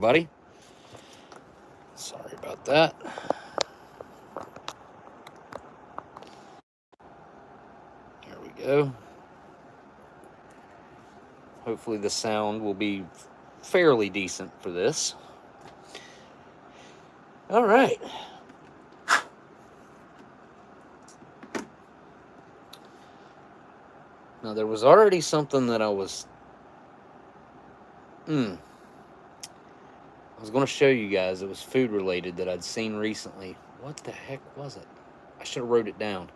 Buddy, sorry about that. There we go. Hopefully the sound will be fairly decent for this. All right. Now there was already something that I was going to show you guys. It was food related that I'd seen recently. What the heck was it? I should have wrote it down.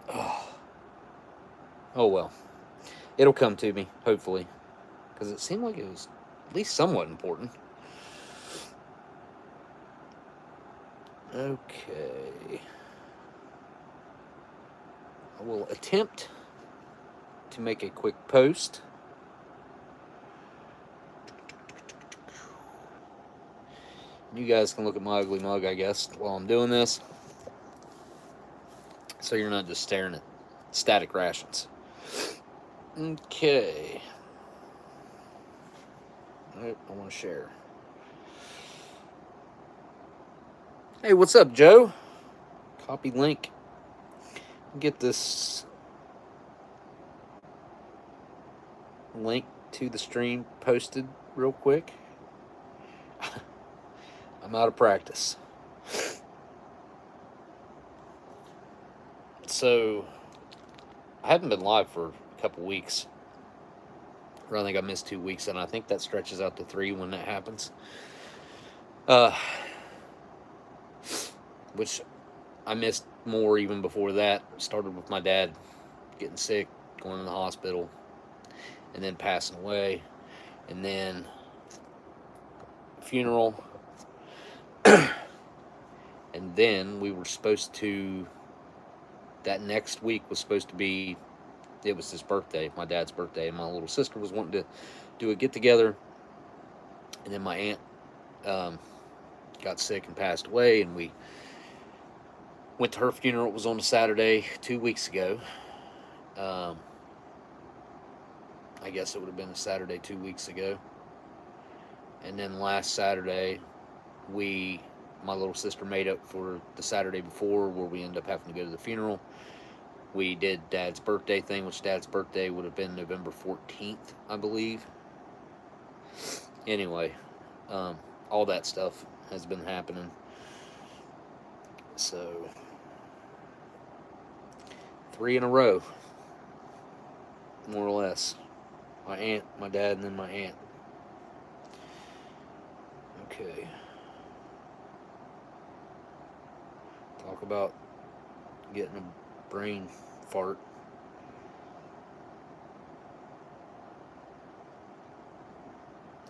Oh well. It'll come to me, hopefully. Because it seemed like it was at least somewhat important. Okay. I will attempt to make a quick post. You guys can look at my ugly mug, I guess, while I'm doing this. So you're not just staring at static rations. Okay. Nope, I want to share. Hey, what's up, Joe? Copy link. Get this link to the stream posted real quick. I'm out of practice. So, I haven't been live for a couple weeks. I think I missed 2 weeks, and I think that stretches out to 3 when that happens. Which I missed more even before that. Started with my dad getting sick, going to the hospital, and then passing away, and then funeral. And then we were supposed to, that next week was supposed to be, it was his birthday, my dad's birthday, and my little sister was wanting to do a get-together, and then my aunt got sick and passed away, and we went to her funeral. It was on a Saturday 2 weeks ago. I guess it would have been a Saturday 2 weeks ago. And then last Saturday, my little sister made up for the Saturday before, where we ended up having to go to the funeral. We did Dad's birthday thing, which Dad's birthday would have been November 14th, I believe. Anyway, all that stuff has been happening. So, 3 in a row, more or less. My aunt, my dad, and then my aunt. Okay. Talk about getting a brain fart.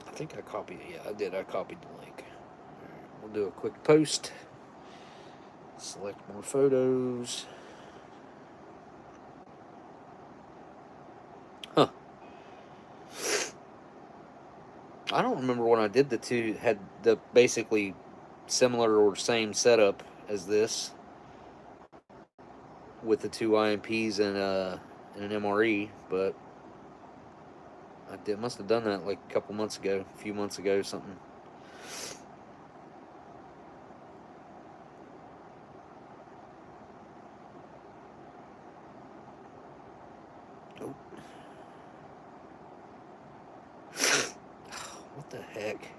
I think I copied it. Yeah, I did. I copied the link. All right, we'll do a quick post. Select more photos. Huh. I don't remember when I did the two, had the basically similar or same setup as this, with the 2 IMPs and an MRE, but I must have done that like a couple months ago, a few months ago, something. Oh. What the heck?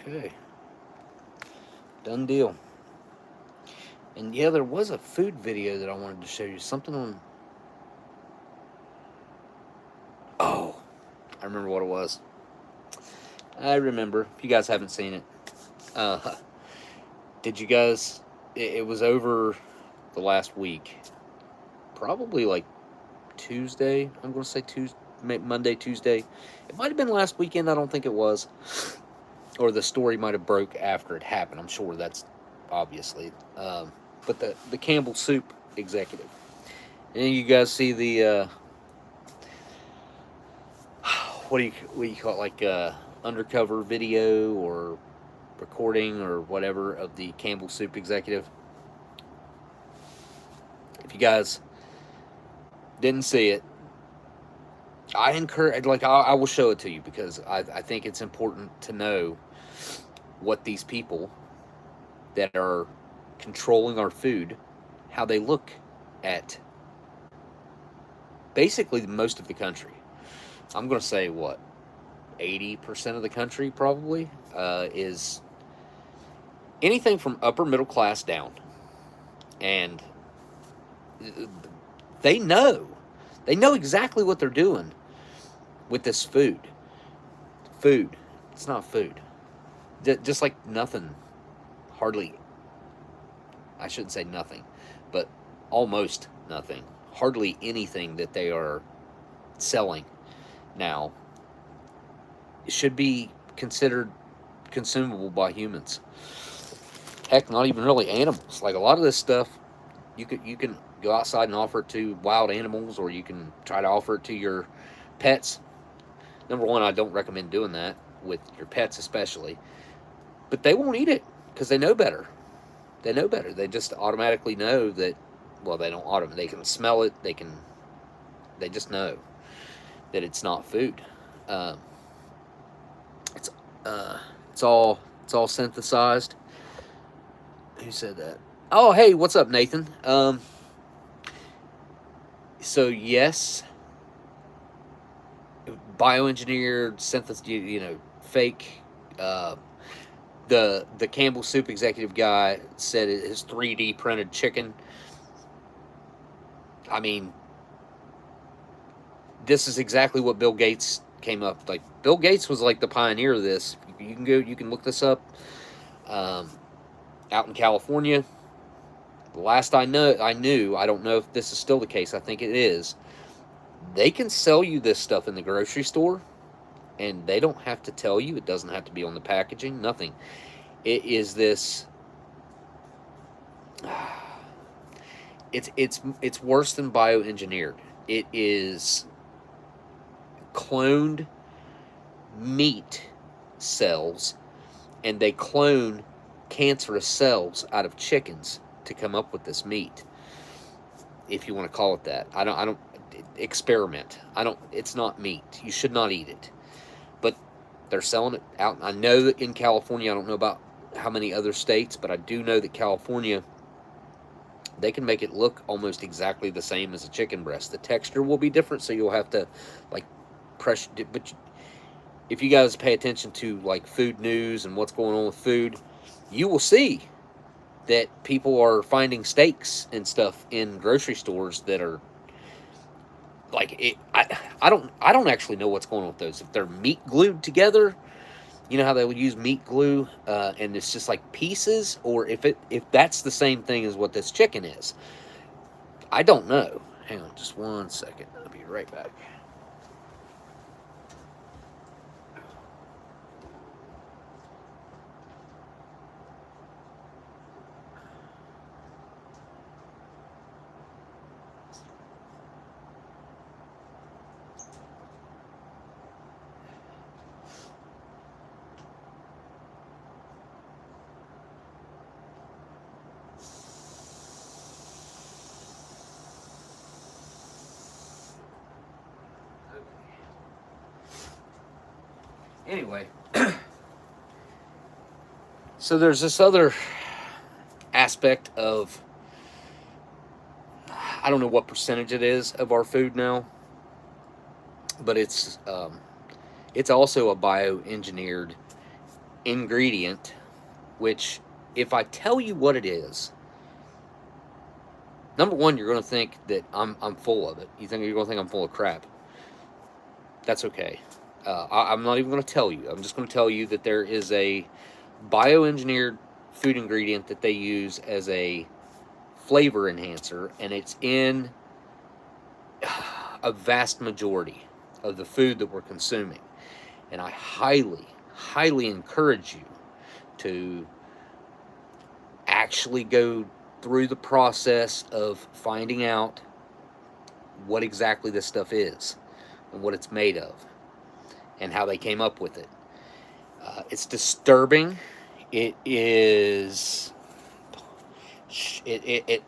Okay. Done deal. And yeah, there was a food video that I wanted to show you. Something on... Oh, I remember what it was. I remember. If you guys haven't seen it. Did you guys it was over the last week, probably like Tuesday. I'm going to say Tuesday, Monday, Tuesday. It might have been last weekend. I don't think it was. Or the story might have broke after it happened. I'm sure that's obviously. But the Campbell Soup executive. And you guys see the what do you call it, like undercover video or recording or whatever of the Campbell Soup executive. If you guys didn't see it, I encourage, like, I will show it to you because I think it's important to know what these people that are controlling our food, how they look at basically most of the country. I'm going to say, what, 80% of the country probably is anything from upper middle class down. And they know exactly what they're doing with this food. It's not food. Just like nothing, hardly, I shouldn't say nothing, but almost nothing, hardly anything that they are selling now should be considered consumable by humans. Heck, not even really animals. Like a lot of this stuff, you can go outside and offer it to wild animals, or you can try to offer it to your pets. Number one, I don't recommend doing that with your pets especially. But they won't eat it because they know better. They know better. They just automatically know that, well, they don't automatically. They can smell it. They just know that it's not food. It's all synthesized. Who said that? Oh, hey, what's up, Nathan? So yes, bioengineered, synthesis, fake. The Campbell Soup executive guy said it is 3D printed chicken. I mean, this is exactly what Bill Gates came up. Like, Bill Gates was like the pioneer of this. You can look this up. Out in California, the last I knew, I don't know if this is still the case. I think it is. They can sell you this stuff in the grocery store, and they don't have to tell you. It doesn't have to be on the packaging. Nothing. It is this. It's worse than bioengineered. It is cloned meat cells, and they clone cancerous cells out of chickens to come up with this meat, if you want to call it that. I don't experiment. It's not meat. You should not eat it. But they're selling it out. I know that in California, I don't know about how many other states, but I do know that California, they can make it look almost exactly the same as a chicken breast. The texture will be different, so you'll have to, like, press. But if you guys pay attention to, like, food news and what's going on with food, you will see that people are finding steaks and stuff in grocery stores that are like it. I don't actually know what's going on with those. If they're meat glued together, you know how they would use meat glue, and it's just like pieces, or if that's the same thing as what this chicken is. I don't know. Hang on, just 1 second. I'll be right back. Anyway, so there's this other aspect of, I don't know what percentage it is of our food now, but it's also a bioengineered ingredient, which, if I tell you what it is, number one, you're going to think that I'm full of it. You're going to think I'm full of crap. That's okay. I'm not even going to tell you. I'm just going to tell you that there is a bioengineered food ingredient that they use as a flavor enhancer, and it's in a vast majority of the food that we're consuming. And I highly, highly encourage you to actually go through the process of finding out what exactly this stuff is and what it's made of and how they came up with it. It's disturbing. It is. It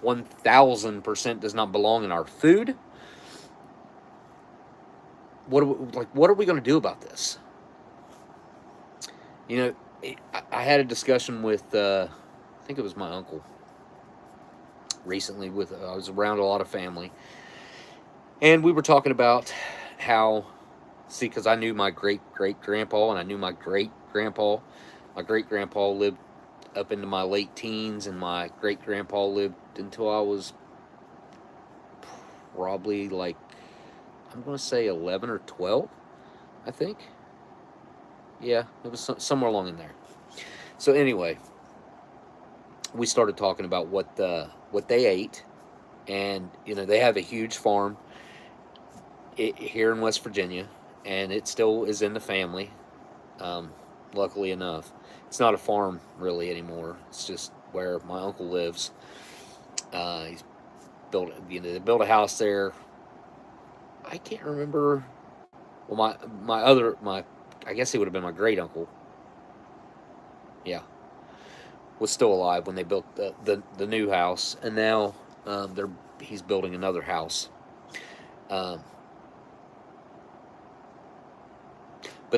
1000% does not belong in our food. What are we going to do about this? You know, I had a discussion with I think it was my uncle recently. I was around a lot of family, and we were talking about how, see, because I knew my great-great-grandpa and I knew my great-grandpa. My great-grandpa lived up into my late teens, and my great-grandpa lived until I was probably, like, I'm going to say 11 or 12, I think. Yeah, it was somewhere along in there. So anyway, we started talking about what they ate, and they have a huge farm here in West Virginia, and it still is in the family. Luckily enough, it's not a farm really anymore. It's just where my uncle lives. He's built, they built a house there. I can't remember. Well, I guess he would have been my great uncle. Yeah, was still alive when they built the new house, and now he's building another house. But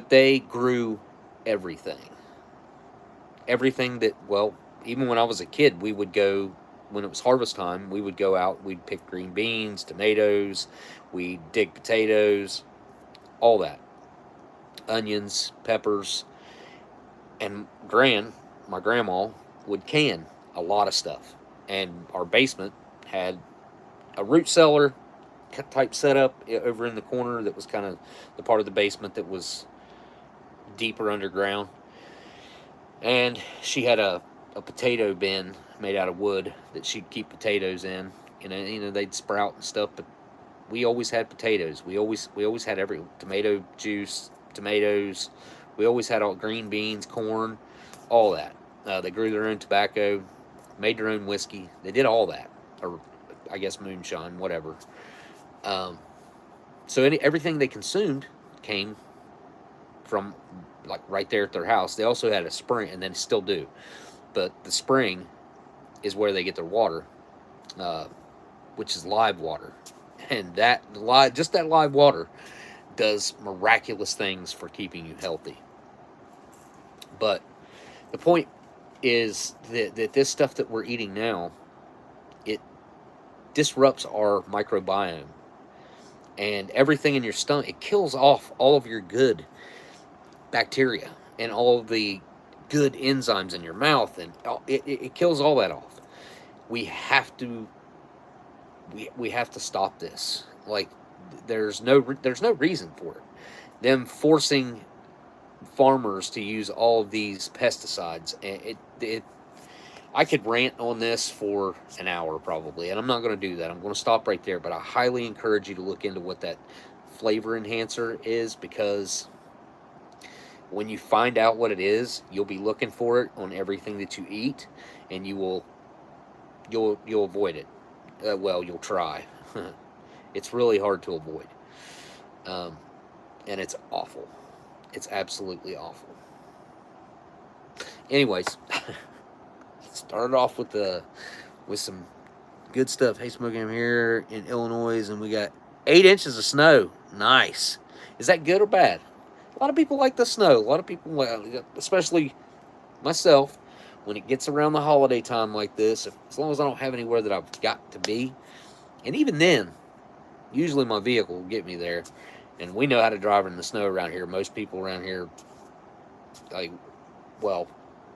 they grew everything. Everything that, well, even when I was a kid, we would go, when it was harvest time, we would go out, we'd pick green beans, tomatoes, we'd dig potatoes, all that. Onions, peppers, and my grandma, would can a lot of stuff. And our basement had a root cellar type setup over in the corner that was kind of the part of the basement that was deeper underground. And she had a potato bin made out of wood that she'd keep potatoes in. They'd sprout and stuff, but we always had potatoes. We always had every tomato juice, tomatoes. We always had all green beans, corn, all that. They grew their own tobacco, made their own whiskey. They did all that, or I guess moonshine, whatever. So everything they consumed came from, like, right there at their house. They also had a spring, and then still do, but the spring is where they get their water, which is live water, and just that live water does miraculous things for keeping you healthy. But the point is that this stuff that we're eating now, it disrupts our microbiome, and everything in your stomach. It kills off all of your good bacteria and all of the good enzymes in your mouth, and it kills all that off. We have to stop this. Like, there's no reason for it. Them forcing farmers to use all of these pesticides, and I could rant on this for an hour probably, and I'm not going to do that. I'm going to stop right there, but I highly encourage you to look into what that flavor enhancer is, because when you find out what it is, you'll be looking for it on everything that you eat, and you'll avoid it. Well, you'll try. It's really hard to avoid, and it's awful. It's absolutely awful. Anyways, started off with some good stuff. Hey, Smokey, I'm here in Illinois, and we got 8 inches of snow. Nice. Is that good or bad? A lot of people like the snow. A lot of people, especially myself, when it gets around the holiday time like this, as long as I don't have anywhere that I've got to be, and even then, usually my vehicle will get me there. And we know how to drive in the snow around here. Most people around here,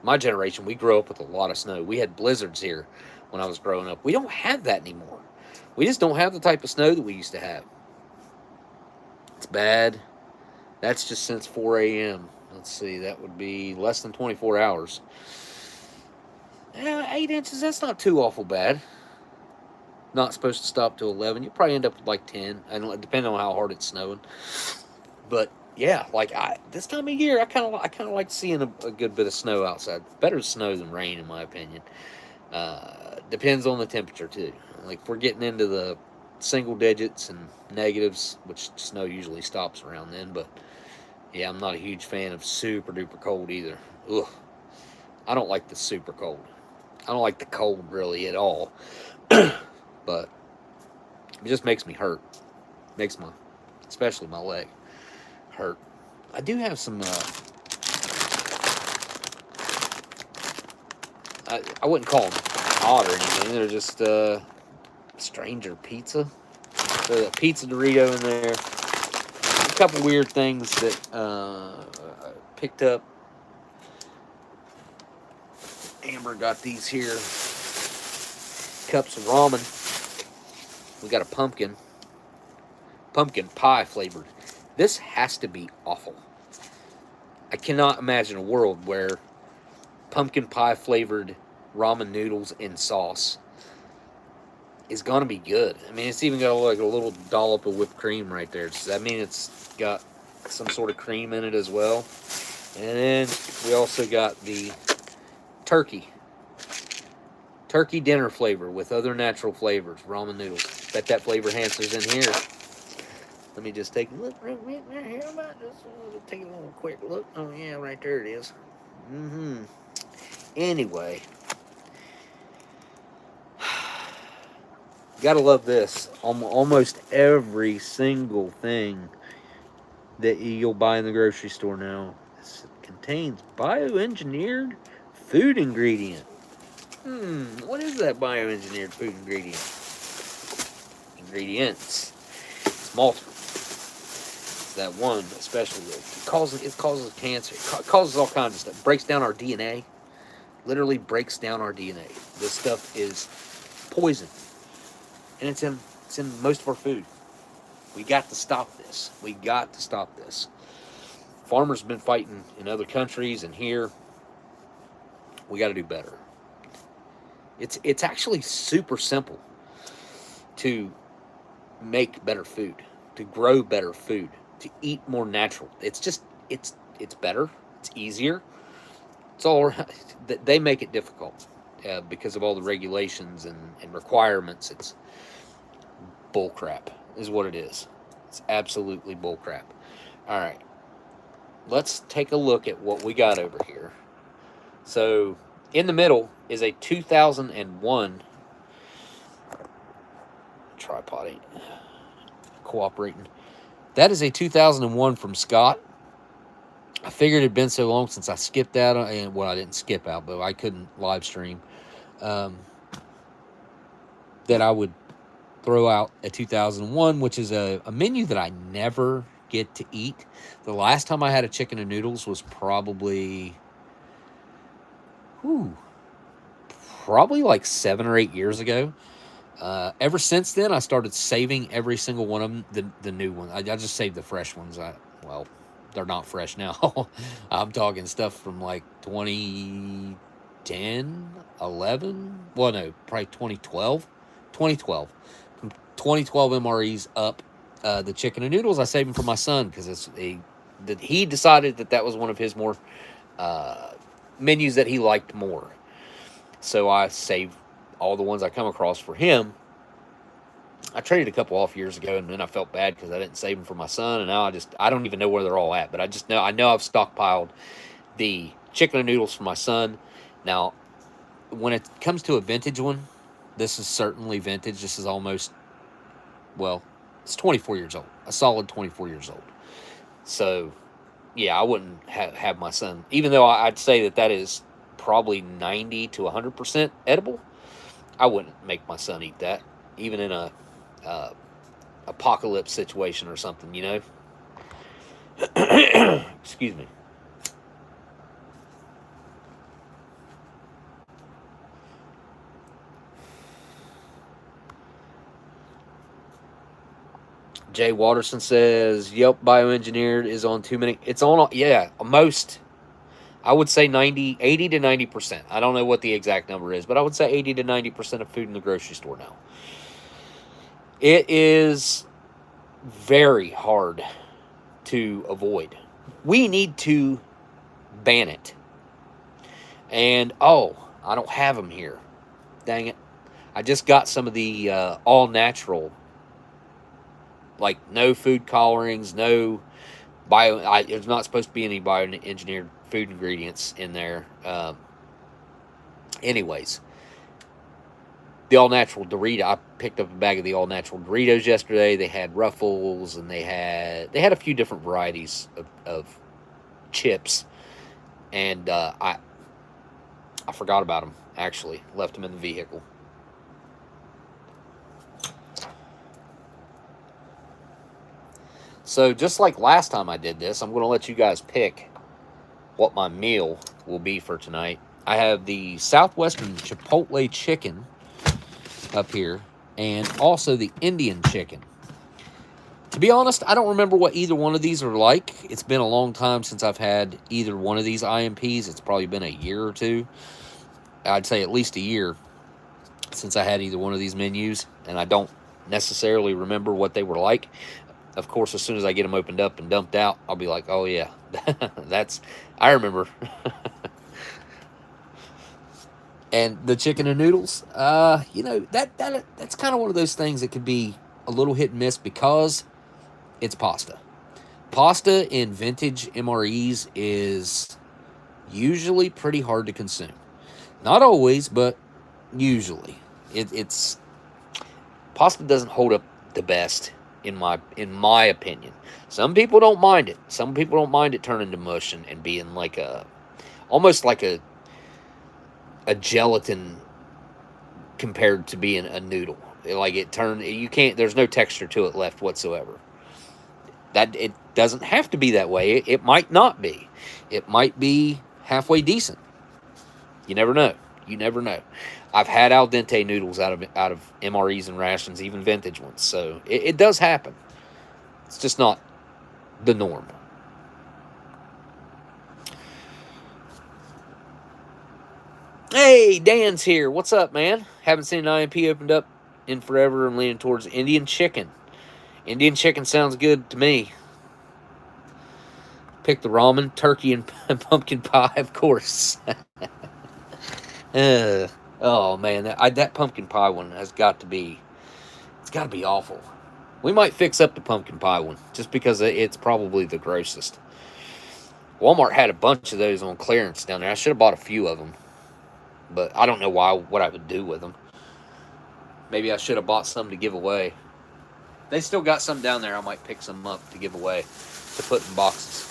my generation, we grew up with a lot of snow. We had blizzards here when I was growing up. We don't have that anymore. We just don't have the type of snow that we used to have. It's bad. That's just since 4 a.m. Let's see, that would be less than 24 hours. Yeah, 8 inches, that's not too awful bad. Not supposed to stop to 11. You'll probably end up with like 10, and depending on how hard it's snowing. But yeah, like this time of year, I kind of like seeing a good bit of snow outside. Better snow than rain, in my opinion. Depends on the temperature too. Like if we're getting into the single digits and negatives, which snow usually stops around then. But yeah, I'm not a huge fan of super duper cold either. Ugh, I don't like the super cold. I don't like the cold really at all. But it just makes me hurt. Makes my, especially my leg, hurt. I do have some. I wouldn't call them odd or anything. They're just stranger pizza. So a pizza Dorito in there. A couple weird things that I picked up. Amber got these here cups of ramen. We got a pumpkin pie flavored. This has to be awful. I cannot imagine a world where pumpkin pie flavored ramen noodles in sauce is gonna be good. I mean, it's even got like a little dollop of whipped cream right there. Does that mean it's got some sort of cream in it as well? And then we also got the turkey dinner flavor with other natural flavors, ramen noodles. Bet that flavor enhancer's in here. Let me just take a look real quick here about this. Take a little quick look. Oh yeah, right there it is. Anyway, gotta love this. Almost every single thing that you'll buy in the grocery store now contains bioengineered food ingredient. What is that bioengineered food ingredient? Ingredients. It's multiple. It's that one especially. It causes cancer. It causes all kinds of stuff. Breaks down our DNA. Literally breaks down our DNA. This stuff is poison. And it's in most of our food. We got to stop this. We got to stop this. Farmers have been fighting in other countries and here. We got to do better. It's actually super simple to make better food, to grow better food, to eat more natural. It's better. It's easier. It's all right. They make it difficult because of all the regulations and requirements. It's bullcrap is what it is. It's absolutely bullcrap. All right. Let's take a look at what we got over here. So in the middle is a 2001 tripod ain't cooperating. That is a 2001 from Scott. I figured it had been so long since I skipped out, and well, I didn't skip out, but I couldn't live stream, that I would throw out a 2001, which is a menu that I never get to eat. The last time I had a chicken and noodles was probably like 7 or 8 years ago. Ever since then, I started saving every single one of them, the new ones. I just saved the fresh ones. Well, they're not fresh now. I'm talking stuff from like 2010, 11. Well, no, probably 2012. 2012. From 2012 MREs up. The chicken and noodles, I saved them for my son because he decided that was one of his more menus that he liked more. So I saved all the ones I come across for him. I traded a couple off years ago, and then I felt bad because I didn't save them for my son, and now I don't even know where they're all at. But I know I've stockpiled the chicken and noodles for my son. Now, when it comes to a vintage one, this is certainly vintage. This is almost, well, it's 24 years old, a solid 24 years old. So, yeah, I wouldn't have my son, even though I'd say that is probably 90 to 100% edible. I wouldn't make my son eat that, even in a apocalypse situation or something, you know. Excuse me. Jay Watterson says, "Yep, bioengineered is on too many. It's on, yeah, most I would say 80 to 90%. I don't know what the exact number is, but I would say 80 to 90% of food in the grocery store now. It is very hard to avoid. We need to ban it. And, oh, I don't have them here. Dang it. I just got some of the all-natural, like no food colorings, no there's not supposed to be any bioengineered food ingredients in there. Anyways, the all-natural Dorito. I picked up a bag of the all-natural Doritos yesterday. They had Ruffles, and they had a few different varieties of chips. And I forgot about them, actually. Left them in the vehicle. So just like last time I did this, I'm going to let you guys pick what my meal will be for tonight. I have the Southwestern Chipotle chicken up here, and also the Indian chicken. To be honest, I don't remember what either one of these are like. It's been a long time since I've had either one of these IMPs. It's probably been a year or two. I'd say at least a year since I had either one of these menus, and I don't necessarily remember what they were like. Of course, as soon as I get them opened up and dumped out, I'll be like, oh yeah, I remember. And the chicken and noodles, that's kind of one of those things that could be a little hit and miss because it's pasta. Pasta in vintage MREs is usually pretty hard to consume. Not always, but usually. It's pasta doesn't hold up the best in my opinion. Some people don't mind it. Some people don't mind it turning to mush and being like almost like a gelatin compared to being a noodle. Like there's no texture to it left whatsoever. That it doesn't have to be that way. It might not be. It might be halfway decent. You never know. You never know. I've had al dente noodles out of MREs and rations, even vintage ones. So it does happen. It's just not the norm. Hey, Dan's here. What's up, man? Haven't seen an IMP opened up in forever and leaning towards Indian chicken. Indian chicken sounds good to me. Pick the ramen, turkey, and pumpkin pie, of course. Oh man, that pumpkin pie one it's got to be awful. We might fix up the pumpkin pie one just because it's probably the grossest. Walmart had a bunch of those on clearance down there. I should have bought a few of them, but I don't know what I would do with them. Maybe I should have bought some to give away. They still got some down there. I might pick some up to give away to put in boxes.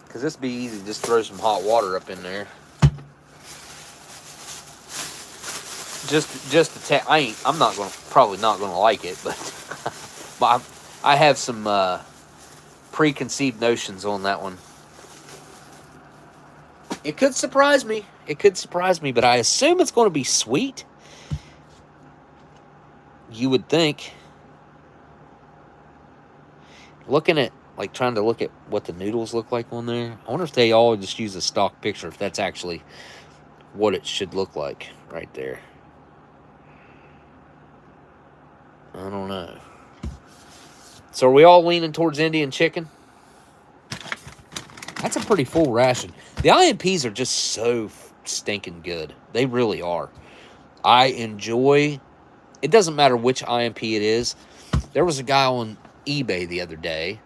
Because this would be easy. Just throw some hot water up in there. I'm probably not gonna like it, but I have some preconceived notions on that one. It could surprise me. But I assume it's going to be sweet. You would think. Trying to look at what the noodles look like on there. I wonder if they all just use a stock picture, if that's actually what it should look like right there. I don't know. So are we all leaning towards Indian chicken? That's a pretty full ration. The IMPs are just so stinking good. They really are. I enjoy... It doesn't matter which IMP it is. There was a guy on eBay the other day.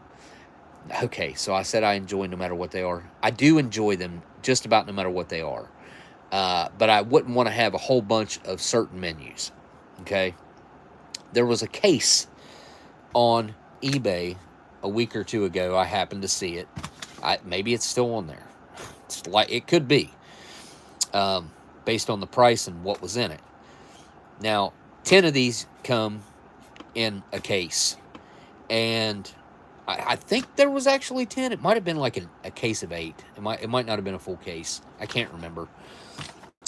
Okay, so I said I enjoy no matter what they are. I do enjoy them just about no matter what they are. But I wouldn't want to have a whole bunch of certain menus. Okay? There was a case on eBay a week or two ago. I happened to see it. Maybe it's still on there. It could be. Based on the price and what was in it. Now, 10 of these come in a case. And I think there was actually 10. It might have been like a case of 8. It might not have been a full case. I can't remember.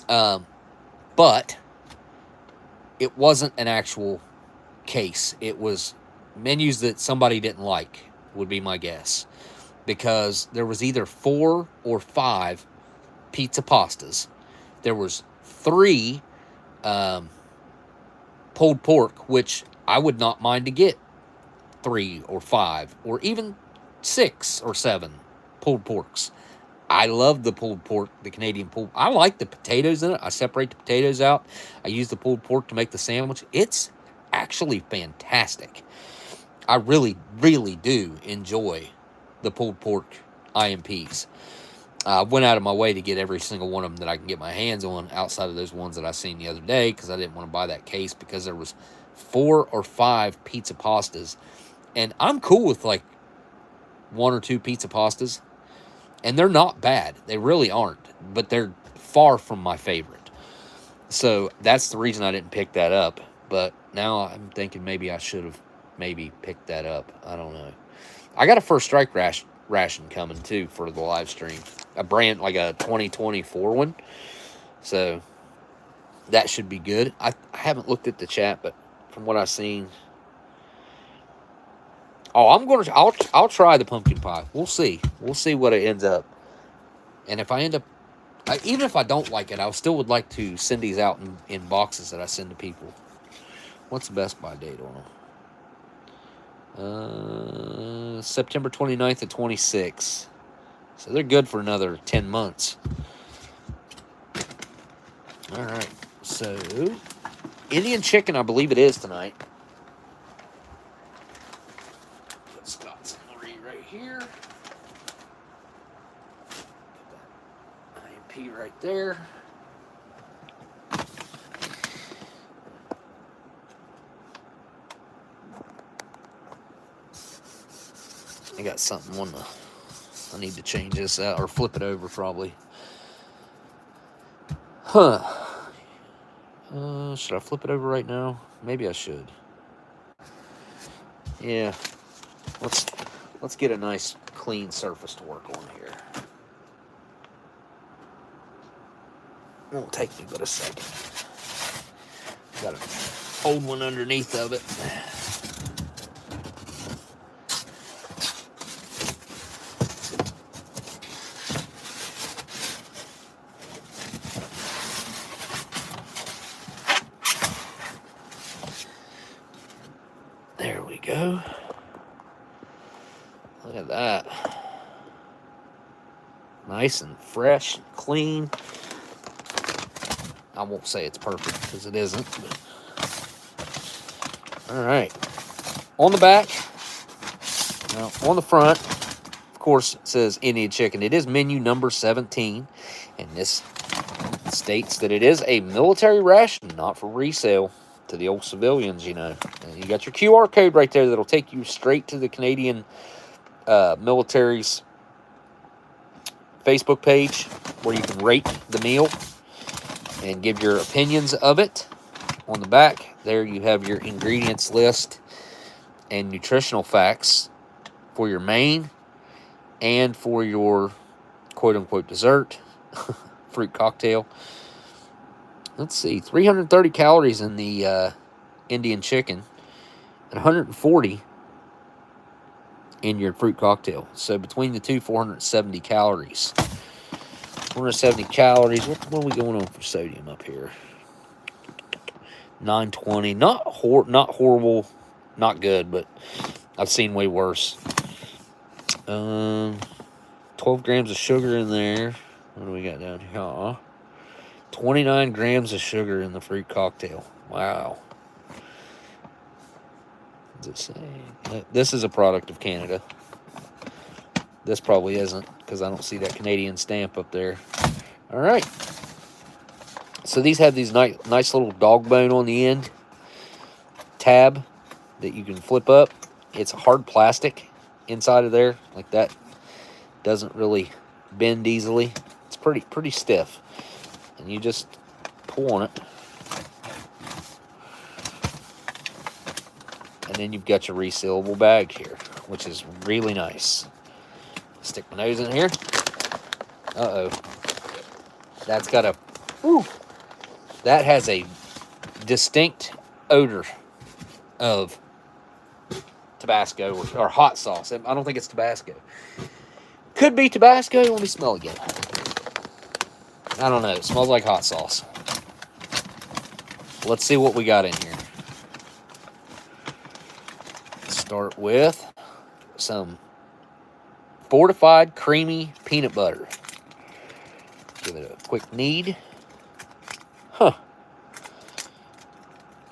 But it wasn't an actual case. It was menus that somebody didn't like, would be my guess. because there was either 4 or 5 pizza pastas. There was 3 pulled pork, which I would not mind to get 3 or 5 or even 6 or 7 pulled porks. I love the pulled pork, the Canadian pulled. I like the potatoes in it. I separate the potatoes out. I use the pulled pork to make the sandwich. It's actually fantastic. I really, really do enjoy the pulled pork IMPs. I went out of my way to get every single one of them that I can get my hands on outside of those ones that I seen the other day because I didn't want to buy that case because there was 4 or 5 pizza pastas. And I'm cool with like 1 or 2 pizza pastas. And they're not bad. They really aren't. But they're far from my favorite. So that's the reason I didn't pick that up. But now I'm thinking maybe I should have maybe picked that up. I don't know. I got a First Strike ration coming too for the live stream. A brand, like a 2024 one. So that should be good. I haven't looked at the chat, but from what I've seen... Oh, I'll try the pumpkin pie. We'll see. We'll see what it ends up. And if I end up, even if I don't like it, I still would like to send these out in boxes that I send to people. What's the Best Buy date on them? September 29th to 26th. So they're good for another 10 months. All right. So, Indian chicken, I believe it is tonight. Scott's MRE right here. Put that IMP right there. I got something on the... I need to change this out or flip it over probably. Huh. Should I flip it over right now? Maybe I should. Yeah. Let's get a nice clean surface to work on here. It won't take me but a second. Got an old one underneath of it. There we go. Look at that. Nice and fresh and clean. I won't say it's perfect because it isn't. But... All right. On the back, now on the front, of course, it says Indian chicken. It is menu number 17. And this states that it is a military ration, not for resale to the old civilians, you know. And you got your QR code right there that'll take you straight to the Canadian military's Facebook page where you can rate the meal and give your opinions of it. On the back, there you have your ingredients list and nutritional facts for your main and for your quote-unquote dessert, fruit cocktail. Let's see, 330 calories in the Indian chicken and 140 in your fruit cocktail. So between the two, 470 calories. 470 calories. What are we going on for sodium up here? 920. Not horrible, not good, but I've seen way worse. 12 grams of sugar in there. What do we got down here? 29 grams of sugar in the fruit cocktail. Wow. What does it say? This is a product of Canada. This probably isn't, because I don't see that Canadian stamp up there. All right. So these have these nice little dog bone on the end tab that you can flip up. It's hard plastic inside of there, like that. Doesn't really bend easily. It's pretty stiff. And you just pull on it. And then you've got your resealable bag here, which is really nice. Stick my nose in here. Uh-oh. That's got a... Whew, that has a distinct odor of Tabasco or hot sauce. I don't think it's Tabasco. Could be Tabasco. Let me smell again. I don't know. It smells like hot sauce. Let's see what we got in here. Start with some fortified creamy peanut butter. Give it a quick knead. Huh.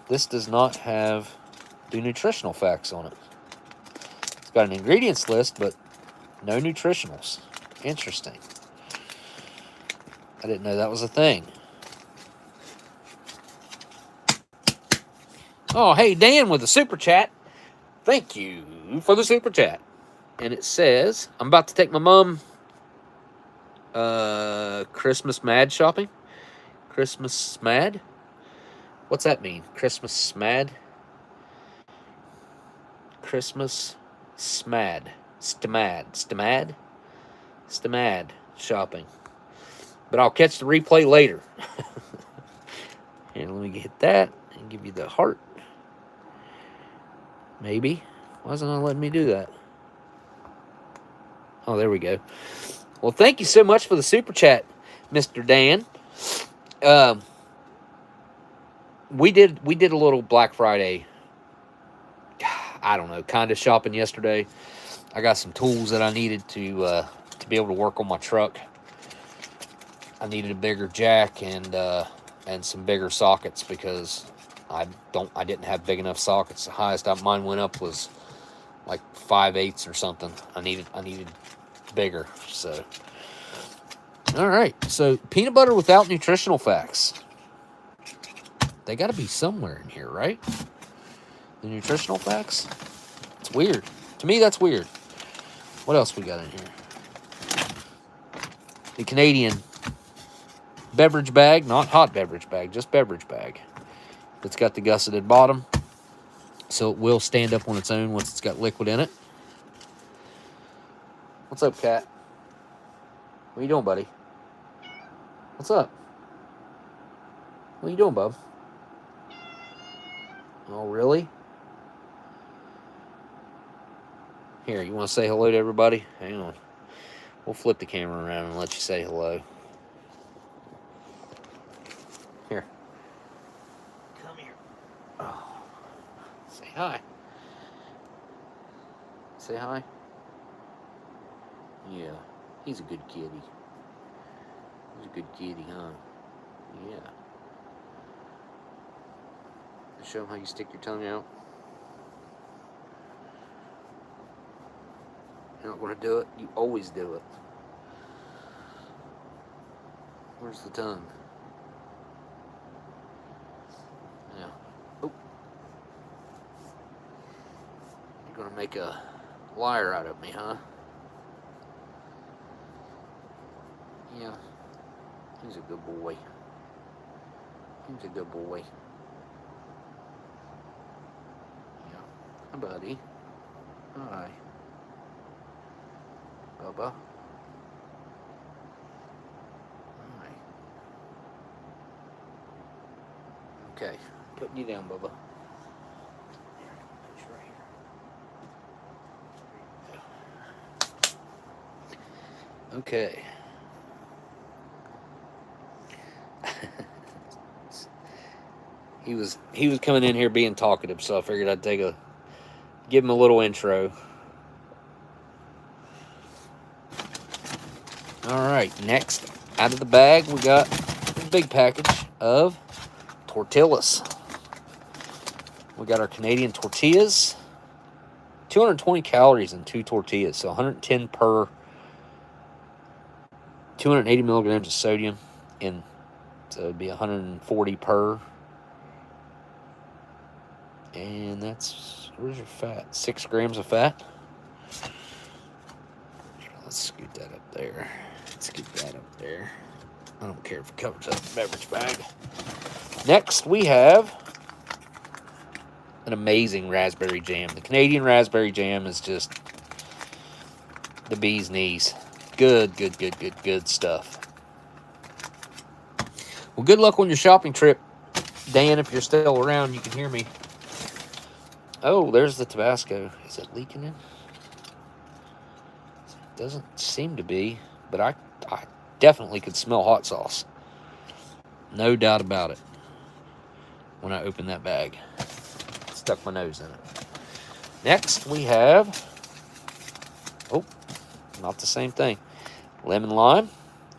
This does not have the nutritional facts on it. It's got an ingredients list, but no nutritionals. Interesting. I didn't know that was a thing. Oh, hey, Dan with the super chat. Thank you for the super chat. And it says, I'm about to take my mom Christmas mad shopping. Christmas mad? What's that mean? Christmas smad? Christmas smad. Stamad shopping. But I'll catch the replay later. Here, let me get that and give you the heart. Maybe. Why isn't it letting me do that? Oh, there we go. Well, thank you so much for the super chat, Mr. Dan. We did a little Black Friday, I don't know, kind of shopping yesterday. I got some tools that I needed to be able to work on my truck. I needed a bigger jack and some bigger sockets because I didn't have big enough sockets. The highest mine went up was like 5/8 or something. I needed bigger. So, all right. So peanut butter without nutritional facts. They got to be somewhere in here, right? The nutritional facts. It's weird. To me, that's weird. What else we got in here? The Canadian beverage bag, not hot beverage bag, just beverage bag. It's got the gusseted bottom, so it will stand up on its own once it's got liquid in it. What's up, Cat? What are you doing, buddy? What's up? What are you doing, bub? Oh, really? Here, you want to say hello to everybody? Hang on. We'll flip the camera around and let you say hello. Here. Come here. Oh. Say hi. Say hi. Yeah. He's a good kitty. He's a good kitty, huh? Yeah. Show him how you stick your tongue out. You're not going to do it? You always do it. Where's the tongue? Yeah. Oh. You're going to make a liar out of me, huh? Yeah. He's a good boy. He's a good boy. Yeah. Hi, buddy. Hi. Bubba. Hi. Okay. Putting you down, Bubba. Push right here. Okay. He was coming in here being talkative, so I figured I'd give him a little intro. All right, next out of the bag we got a big package of tortillas. We got our Canadian tortillas. 220 calories in 2 tortillas, so 110 per 280 milligrams of sodium, and so it'd be 140 per. And that's, where's your fat? 6 grams of fat. Let's scoot that up there. Scoot that up there. I don't care if it covers up the beverage bag. Next, we have an amazing raspberry jam. The Canadian raspberry jam is just the bee's knees. Good stuff. Well, good luck on your shopping trip, Dan. If you're still around, you can hear me. Oh, there's the Tabasco. Is it leaking in? Doesn't seem to be, but I definitely could smell hot sauce. No doubt about it. When I opened that bag, stuck my nose in it. Next, we have, oh, not the same thing. Lemon lime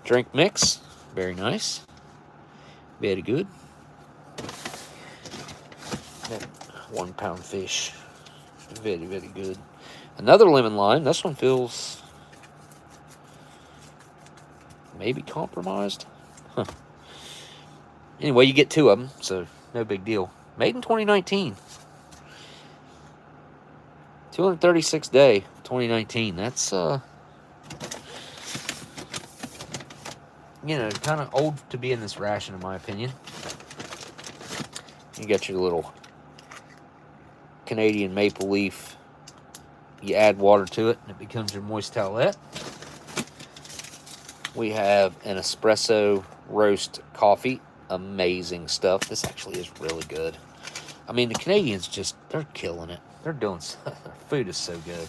drink mix. Very nice. Very good. 1 pound fish. Very, very good. Another lemon lime. This one feels maybe compromised. Huh. Anyway, you get 2 of them, so no big deal. Made in 2019. 236 day, 2019. That's, you know, kind of old to be in this ration, in my opinion. You got your little Canadian maple leaf. You add water to it, and it becomes your moist towelette. We have an espresso roast coffee. Amazing stuff. This actually is really good. I mean, the Canadians just, they're killing it. They're doing, their food is so good.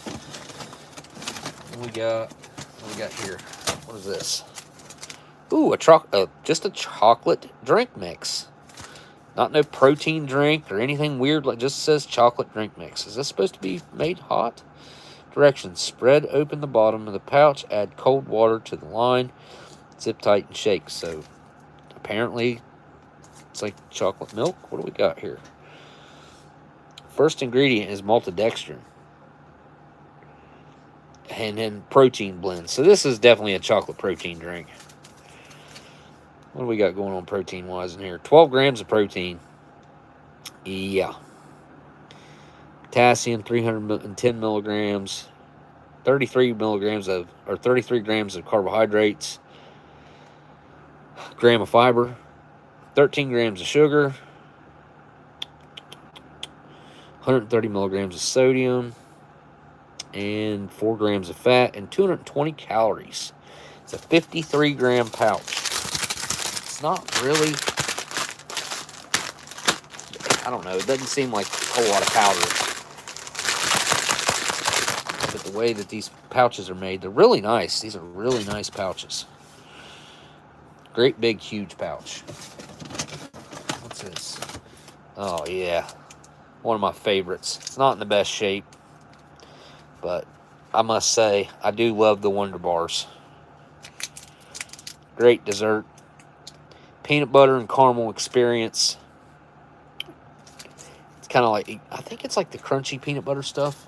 And what we got here? What is this? Ooh, just a chocolate drink mix. Not no protein drink or anything weird, like just says chocolate drink mix. Is this supposed to be made hot? Directions: spread open the bottom of the pouch, add cold water to the line, zip tight and shake. So apparently it's like chocolate milk. What do we got here? First ingredient is maltodextrin. And then protein blend. So this is definitely a chocolate protein drink. What do we got going on protein-wise in here? 12 grams of protein. Yeah. Potassium, 310 milligrams. 33 grams of carbohydrates. Gram of fiber. 13 grams of sugar. 130 milligrams of sodium. And 4 grams of fat. And 220 calories. It's a 53-gram pouch. It's not really, I don't know, it doesn't seem like a whole lot of powder. But the way that these pouches are made, they're really nice. These are really nice pouches. Great big huge pouch. What's this? Oh yeah, one of my favorites. It's not in the best shape, but I must say I do love the Wonder Bars. Great dessert. Peanut butter and caramel experience. It's kind of like, I think it's like the crunchy peanut butter stuff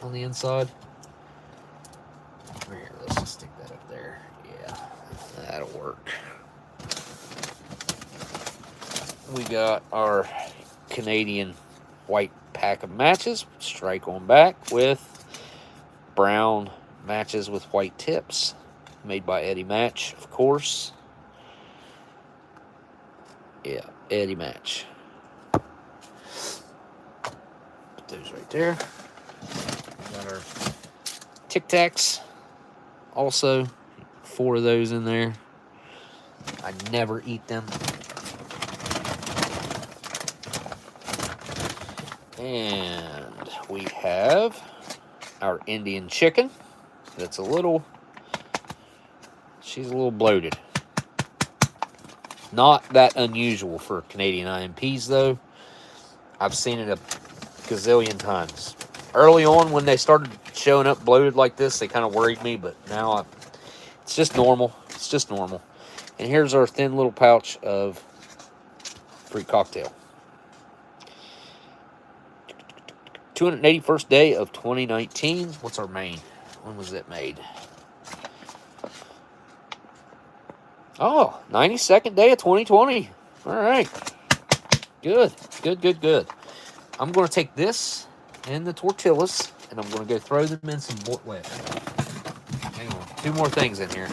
on the inside. Here, let's just stick that up there. Yeah, that'll work. We got our Canadian white pack of matches. Strike on back with brown matches with white tips. Made by Eddie Match, of course. Yeah, Eddie Match. Put those right there. Got our Tic Tacs. Also, 4 of those in there. I never eat them. And we have our Indian chicken. That's she's a little bloated. Not that unusual for Canadian IMPs, though. I've seen it a gazillion times. Early on, when they started showing up bloated like this, they kind of worried me, but now it's just normal. It's just normal. And here's our thin little pouch of fruit cocktail. 281st day of 2019. What's our main? When was it made? Oh, 92nd day of 2020. All right. Good. I'm going to take this and the tortillas, and I'm going to go throw them in some wet. Hang on. 2 more things in here.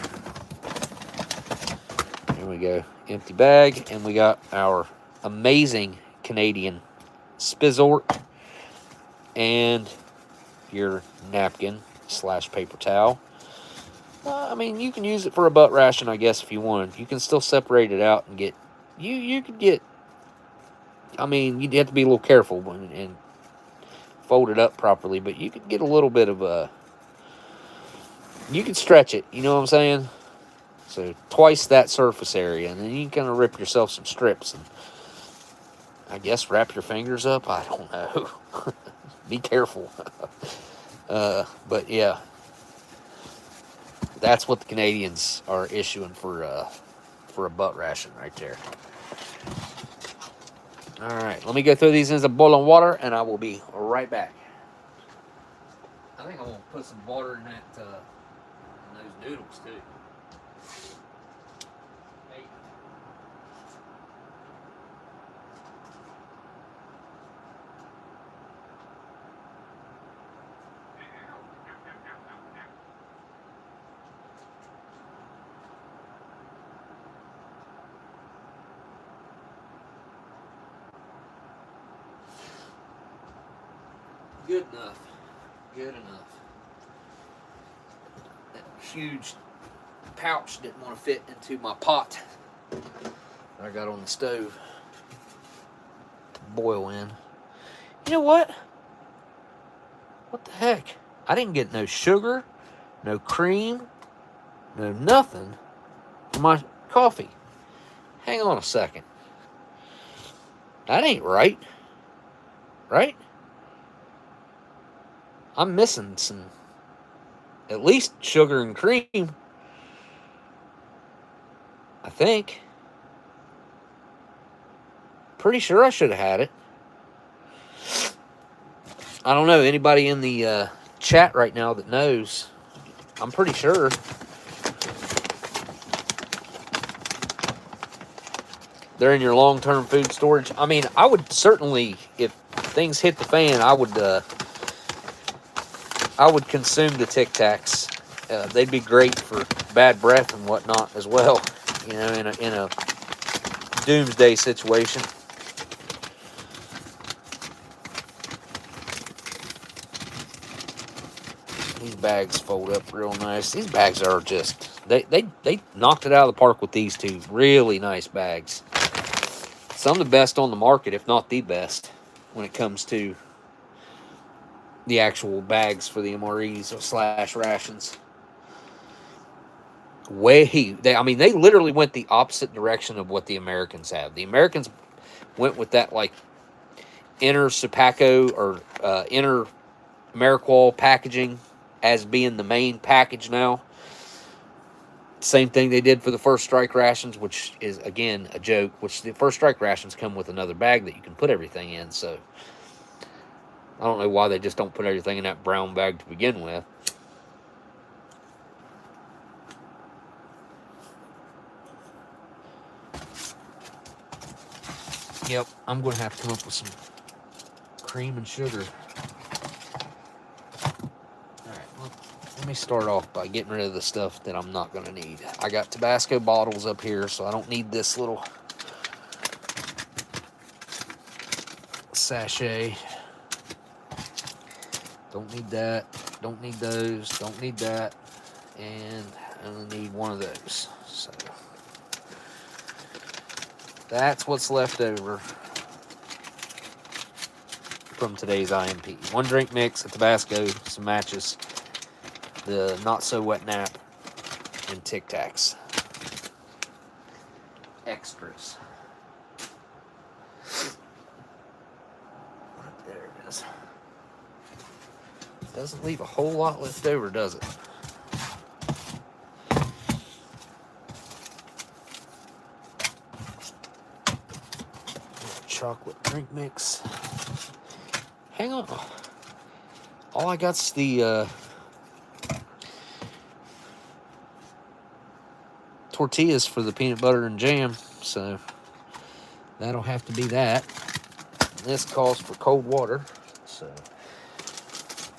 Here we go. Empty bag, and we got our amazing Canadian Spizzort and your napkin / paper towel. I mean, you can use it for a butt ration, I guess, if you want. You can still separate it out and get... You could get... I mean, you'd have to be a little careful and fold it up properly, but you could get a little bit of a... you can stretch it, you know what I'm saying? So twice that surface area, and then you can kind of rip yourself some strips and I guess wrap your fingers up. I don't know. Be careful. But yeah, that's what the Canadians are issuing for a butt ration right there. All right, let me go throw these in some boiling water, and I will be right back. I think I'm gonna put some water in that in those noodles too. Hey. Good enough. Good enough. That huge pouch didn't want to fit into my pot I got on the stove. Boil in. You know what? What the heck? I didn't get no sugar, no cream, no nothing for my coffee. Hang on a second. That ain't right. Right? I'm missing some, at least sugar and cream. I think. Pretty sure I should have had it. I don't know. Anybody in the chat right now that knows? I'm pretty sure. They're in your long-term food storage. I mean, I would certainly, if things hit the fan, I would consume the Tic Tacs. They'd be great for bad breath and whatnot as well. You know, in a doomsday situation. These bags fold up real nice. These bags are just they knocked it out of the park with these two really nice bags. Some of the best on the market, if not the best, when it comes to the actual bags for the MREs / rations. They literally went the opposite direction of what the Americans have. The Americans went with that like inner Sapaco or inner Ameriqual packaging as being the main package now. Same thing they did for the First Strike rations, which is, again, a joke, which the First Strike rations come with another bag that you can put everything in, so I don't know why they just don't put everything in that brown bag to begin with. Yep, I'm going to have to come up with some cream and sugar. Alright, let me start off by getting rid of the stuff that I'm not going to need. I got Tabasco bottles up here, so I don't need this little sachet. Don't need that. Don't need those. Don't need that. And I only need one of those. So that's what's left over from today's IMP. One drink mix, a Tabasco, some matches, the not-so-wet nap, and Tic Tacs. Extras. There it is. Doesn't leave a whole lot left over, does it? Chocolate drink mix. Hang on. All I got's the tortillas for the peanut butter and jam, so that'll have to be that. This calls for cold water, so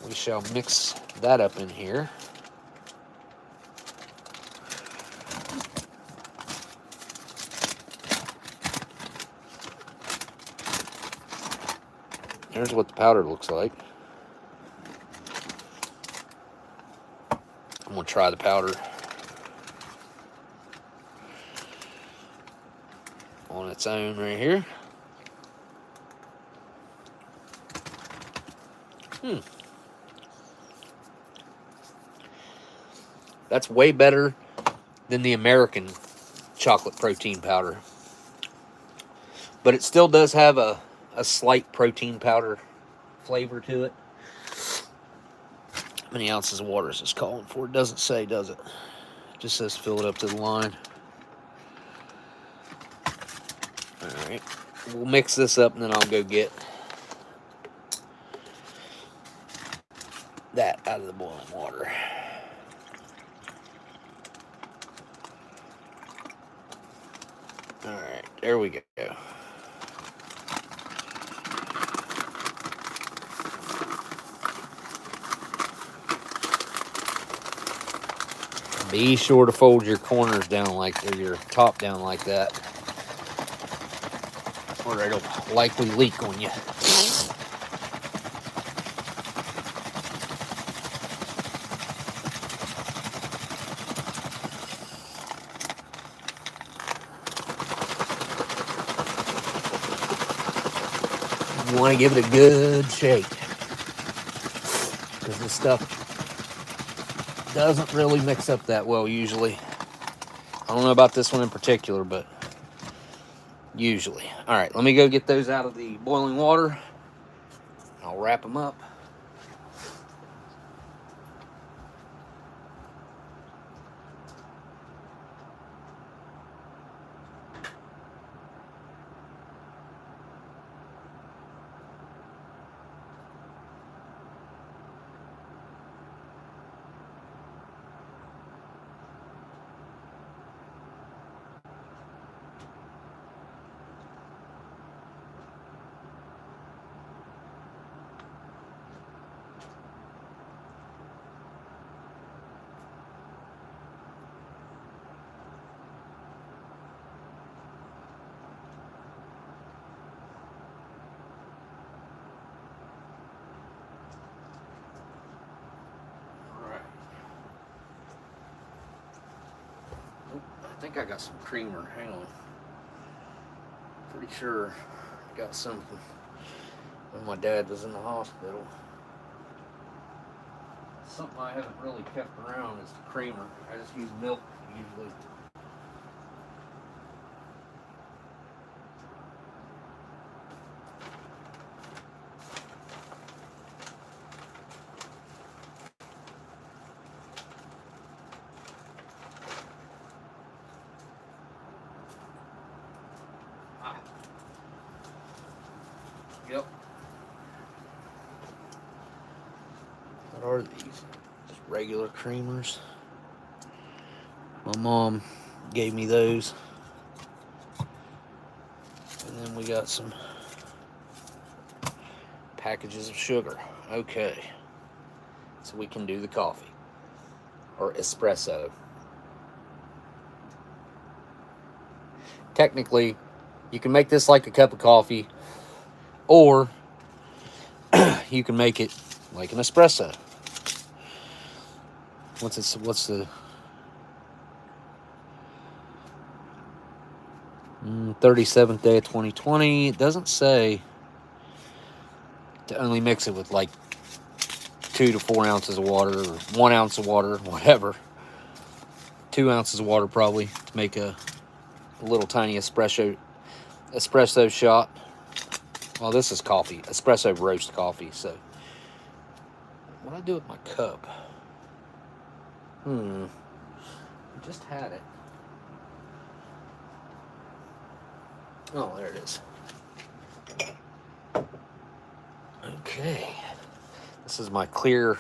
we shall mix that up in here. Here's what the powder looks like. I'm going to try the powder on its own right here. That's way better than the American chocolate protein powder. But it still does have a slight protein powder flavor to it. How many ounces of water is this calling for? It doesn't say, does it? It just says fill it up to the line. Alright. We'll mix this up and then I'll go get that out of the boiling water. Alright, there we go. Be sure to fold your corners down or your top down like that, or it'll likely leak on you. You want to give it a good shake, because this stuff doesn't really mix up that well usually. I don't know about this one in particular, but usually. All right, let me go get those out of the boiling water. I'll wrap them up. I think I got some creamer. Hang on. Pretty sure I got some when my dad was in the hospital. Something I haven't really kept around is the creamer. I just use milk usually. Yep. What are these? Just regular creamers. My mom gave me those. And then we got some packages of sugar. Okay. So we can do the coffee. Or espresso. Technically, you can make this like a cup of coffee, or you can make it like an espresso. What's the 37th day of 2020? It doesn't say to only mix it with like 2 to 4 ounces of water, or 1 ounce of water, whatever. 2 ounces of water probably to make a little tiny espresso shot. Well, this is coffee, espresso roast coffee. So what do I do with my cup? I just had it. Oh, there it is. Okay. This is my clear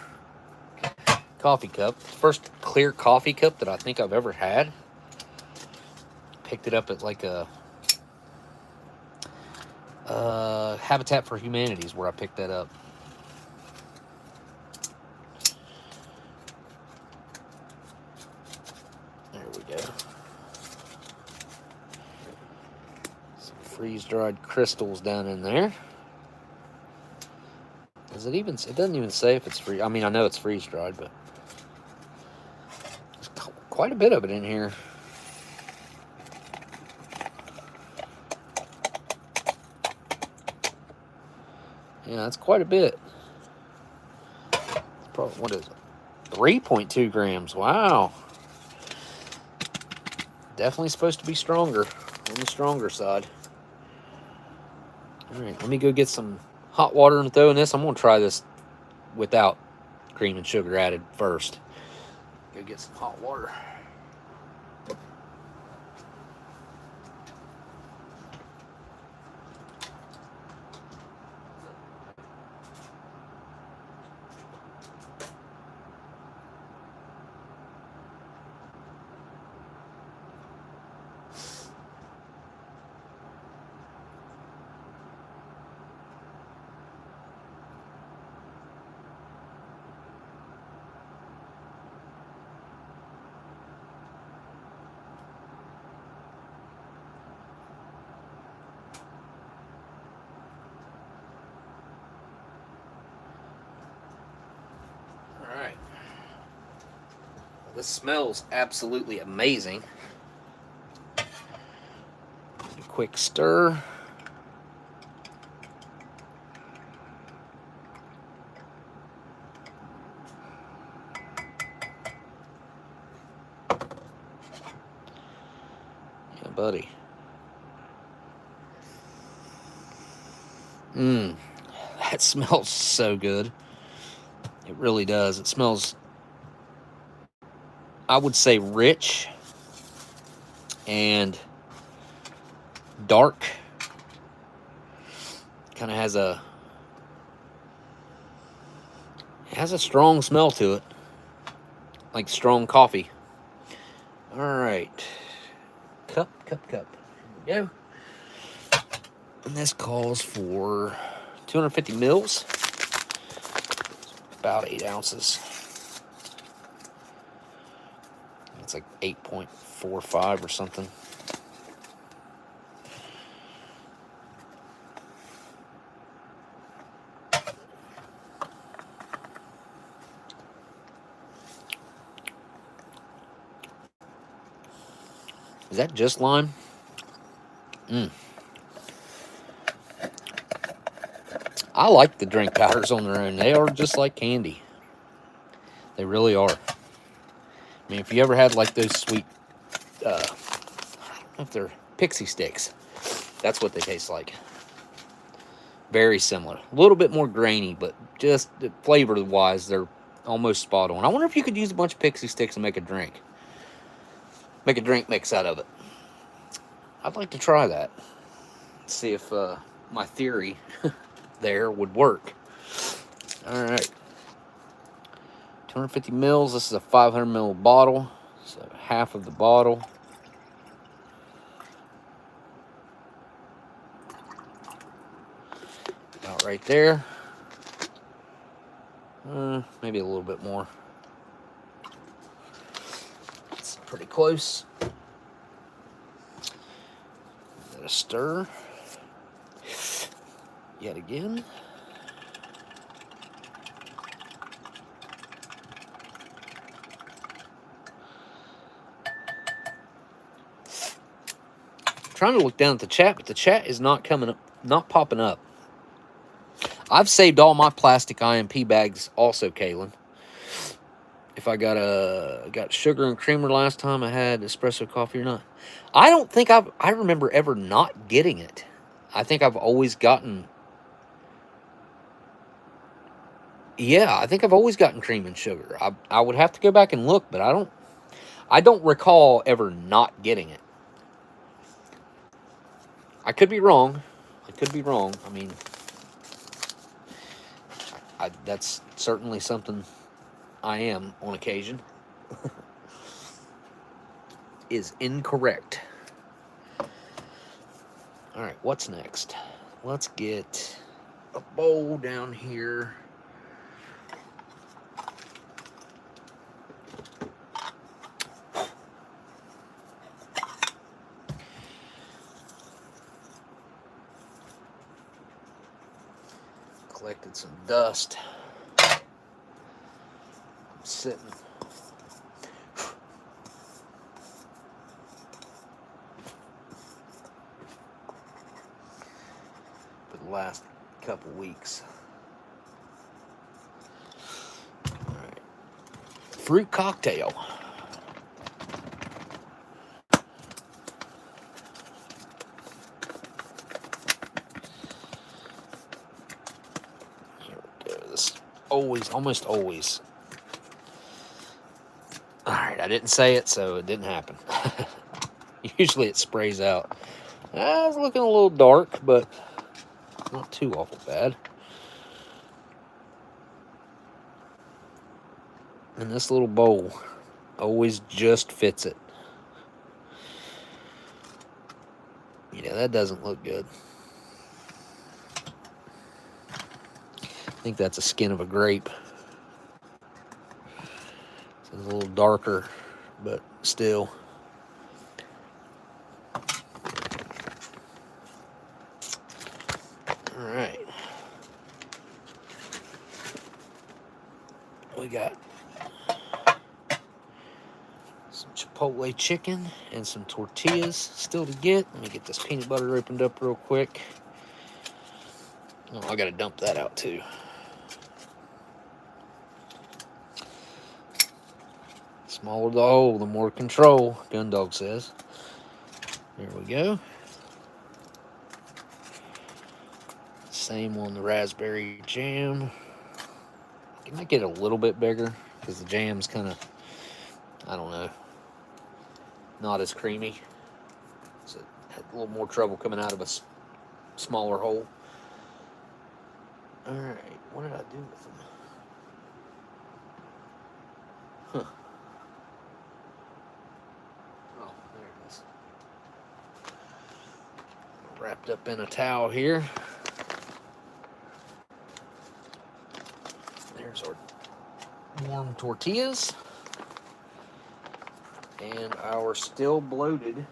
coffee cup. First clear coffee cup that I think I've ever had. Picked it up at like a Habitat for Humanity is where I picked that up. There we go. Some freeze-dried crystals down in there. Does it even? It doesn't even say if it's free. I mean, I know it's freeze-dried, but there's quite a bit of it in here. Yeah, that's quite a bit. It's probably, what is it? 3.2 grams. Wow. Definitely supposed to be stronger, on the stronger side. All right, let me go get some hot water and throw in this. I'm going to try this without cream and sugar added first. Go get some hot water. All right. This smells absolutely amazing. A quick stir. Yeah, buddy. That smells so good. It really does. It smells, I would say, rich and dark. Kind of has a strong smell to it, like strong coffee. All right, cup. Here we go. And this calls for 250 mils, about 8 ounces. It's like 8.45 or something. Is that just lime? I like the drink powders on their own. They are just like candy. They really are. I mean, if you ever had like those sweet, I don't know if they're pixie sticks, that's what they taste like. Very similar. A little bit more grainy, but just flavor-wise, they're almost spot on. I wonder if you could use a bunch of pixie sticks and make a drink. Make a drink mix out of it. I'd like to try that. See if my theory there would work. All right. 250 mils. This is a 500 ml bottle. So half of the bottle. About right there. Maybe a little bit more. It's pretty close. Give it a stir. Yet again. Trying to look down at the chat, but the chat is not coming up, not popping up. I've saved all my plastic IMP bags also, Kaylin. If I got sugar and creamer last time I had espresso coffee or not. I don't think I remember ever not getting it. I think I've always gotten, yeah, I think I've always gotten cream and sugar. I would have to go back and look, but I don't recall ever not getting it. I could be wrong. I mean, that's certainly something I am on occasion. Is incorrect. All right, what's next? Let's get a bowl down here. Collected some dust. I'm sitting. For the last couple weeks. All right. fruit cocktail. Here we go. This almost always. All right, I didn't say it, so it didn't happen. Usually it sprays out. It's looking a little dark, but not too awful bad. And this little bowl always just fits it. Yeah, that doesn't look good. I think that's a skin of a grape. It's a little darker, but still. All right. We got some Chipotle chicken and some tortillas still to get. Let me get this peanut butter opened up real quick. Oh, I gotta dump that out too. Smaller the hole, the more control, Gundog says. There we go. Same on the raspberry jam. Can I get it a little bit bigger? Because the jam's kind of, I don't know, not as creamy. So had a little more trouble coming out of a smaller hole. All right, what did I do with them? Huh. Oh, there it is. Wrapped up in a towel here. There's our warm tortillas. And our still bloated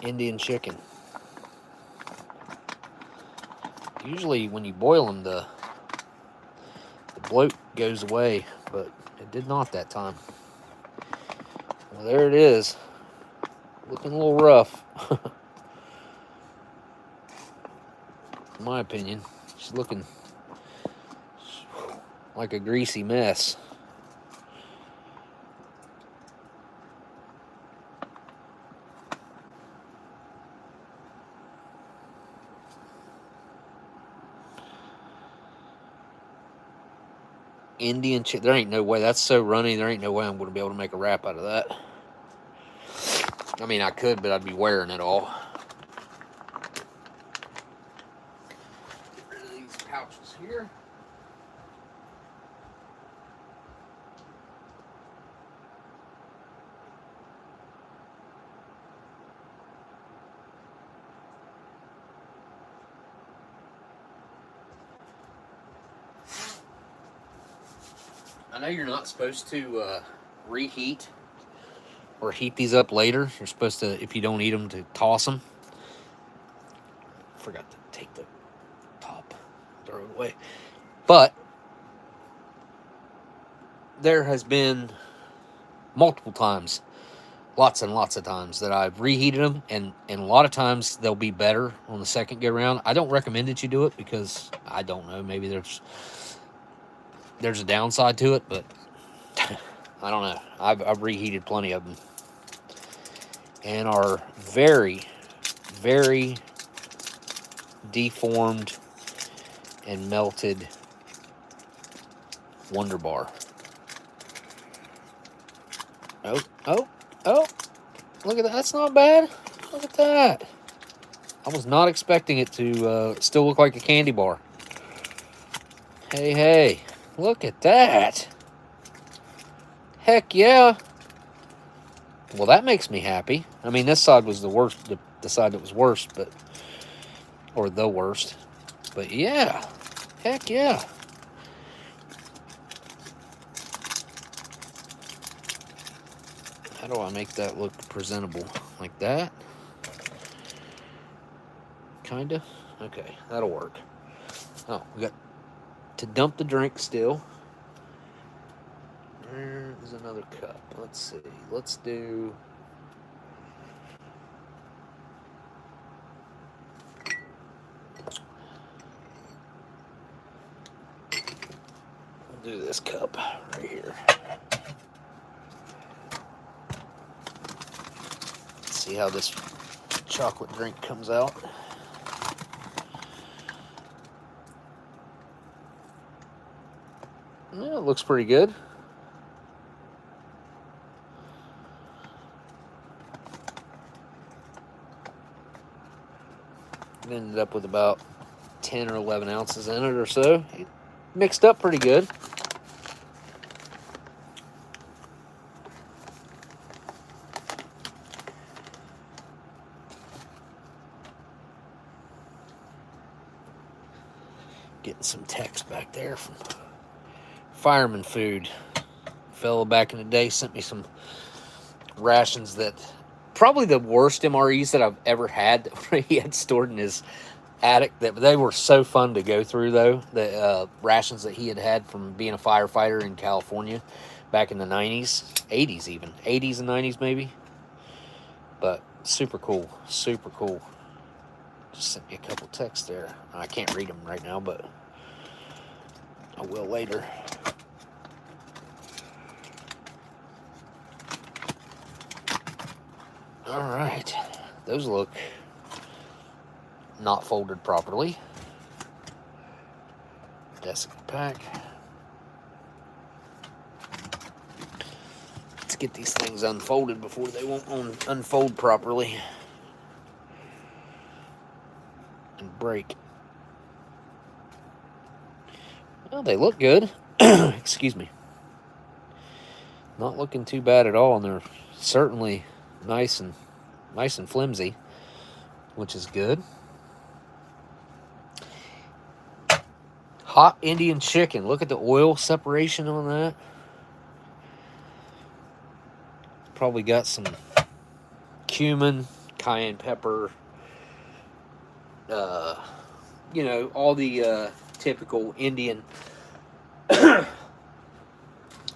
Indian chicken. Usually when you boil them, the bloat goes away, but it did not that time. Well, there it is. Looking a little rough. In my opinion. She's looking like a greasy mess. Indian chicken. There ain't no way. That's so runny. There ain't no way I'm going to be able to make a wrap out of that. I mean, I could, but I'd be wearing it all. Get rid of these pouches here. I know you're not supposed to reheat or heat these up later. You're supposed to, if you don't eat them, to toss them. Forgot to take the top, throw it away. But there has been multiple times, lots and lots of times, that I've reheated them, and a lot of times they'll be better on the second go round. I don't recommend that you do it because I don't know, maybe there's a downside to it, but I don't know. I've reheated plenty of them and are very, very deformed and melted Wonder Bar. Oh, look at that. That's not bad. Look at that. I was not expecting it to still look like a candy bar. Hey, look at that. Heck yeah. Well, that makes me happy. I mean, this side was the worst, the side that was worst, but, or the worst. But yeah, heck yeah. How do I make that look presentable? Like that? Kinda? Okay, that'll work. Oh, we got to dump the drink still. There's another cup. Let's see. Let's do... do this cup right here. Let's see how this chocolate drink comes out. Yeah, it looks pretty good. It ended up with about 10 or 11 ounces in it or so. It mixed up pretty good. Getting some text back there from Fireman Food. Fellow back in the day sent me some rations that probably the worst MREs that I've ever had that he had stored in his attic. That they were so fun to go through, though. The rations that he had from being a firefighter in California back in the 90s, 80s even. 80s and 90s maybe. But super cool. Super cool. Just sent me a couple texts there. I can't read them right now, but I will later. All right, those look not folded properly. Desiccant pack. Let's get these things unfolded before they won't unfold properly and break. Well, they look good. Excuse me. Not looking too bad at all, and they're certainly nice and flimsy, which is good. Hot Indian chicken. Look at the oil separation on that. Probably got some cumin, cayenne pepper, you know, all the typical Indian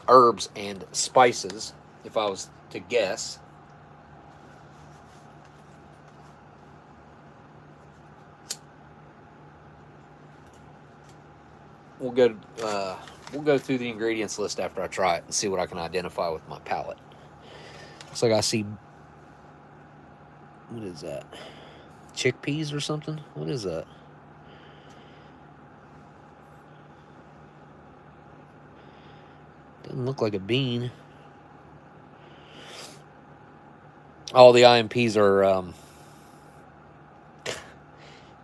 herbs and spices, if I was to guess. We'll go through the ingredients list after I try it and see what I can identify with my palate. Looks like I see, what is that? Chickpeas or something? What is that? Doesn't look like a bean. All the IMPs are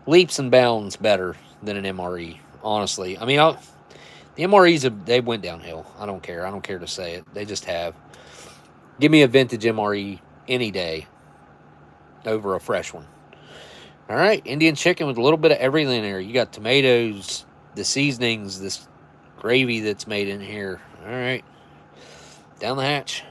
leaps and bounds better than an MRE. Honestly, I mean, the MREs, they went downhill. I don't care. I don't care to say it. They just have. Give me a vintage MRE any day over a fresh one. All right, Indian chicken with a little bit of everything in there. You got tomatoes, the seasonings, this gravy that's made in here. All right, down the hatch.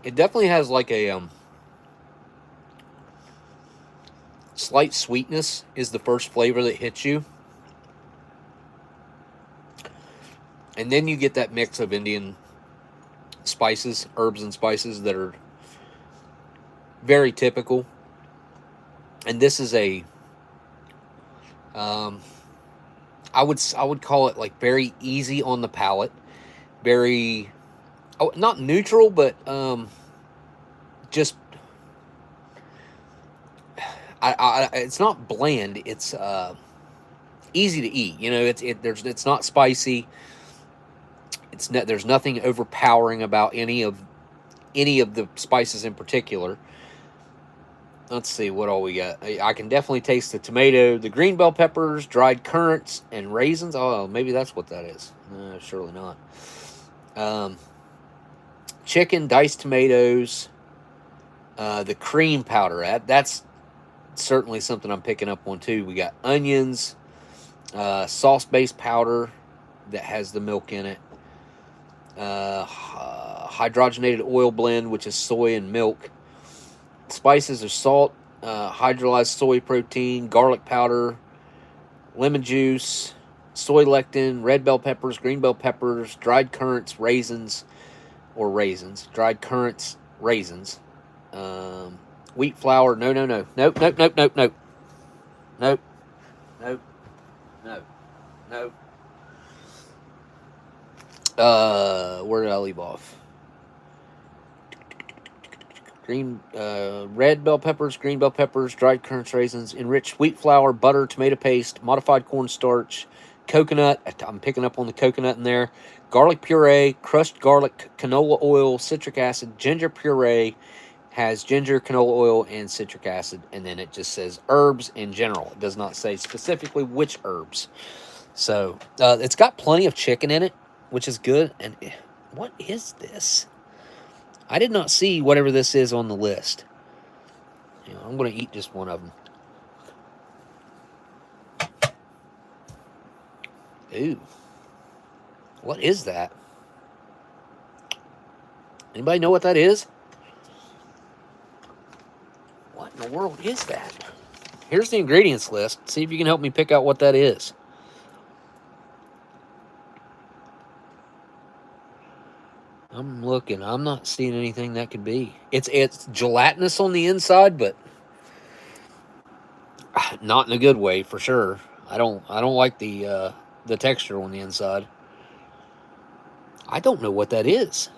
It definitely has like a slight sweetness is the first flavor that hits you. And then you get that mix of Indian spices, herbs and spices that are very typical. And this is a, I would call it like very easy on the palate. Very, not neutral, but just, it's not bland. It's easy to eat. You know, it's not spicy. There's nothing overpowering about any of the spices in particular. Let's see what all we got. I can definitely taste the tomato, the green bell peppers, dried currants, and raisins. Oh, maybe that's what that is. Surely not. Chicken, diced tomatoes, the cream powder. That's certainly something I'm picking up on too. We got onions, sauce-based powder that has the milk in it. Hydrogenated oil blend, which is soy and milk. Spices are salt, hydrolyzed soy protein, garlic powder, lemon juice, soy lectin, red bell peppers, green bell peppers, dried currants, raisins, dried currants, raisins, wheat flour. No, no, no, nope, nope, nope, nope, nope, nope, nope, nope, nope. Where did I leave off? Red bell peppers, green bell peppers, dried currants, raisins, enriched wheat flour, butter, tomato paste, modified cornstarch, coconut. I'm picking up on the coconut in there. Garlic puree, crushed garlic, canola oil, citric acid, ginger puree. Has ginger, canola oil, and citric acid, and then it just says herbs in general. It does not say specifically which herbs. So it's got plenty of chicken in it, which is good. And what is this? I did not see whatever this is on the list. I'm going to eat just one of them. Ooh. What is that? Anybody know what that is? What in the world is that? Here's the ingredients list. See if you can help me pick out what that is. I'm looking. I'm not seeing anything that could be. It's gelatinous on the inside, but not in a good way for sure. I don't like the texture on the inside. I don't know what that is.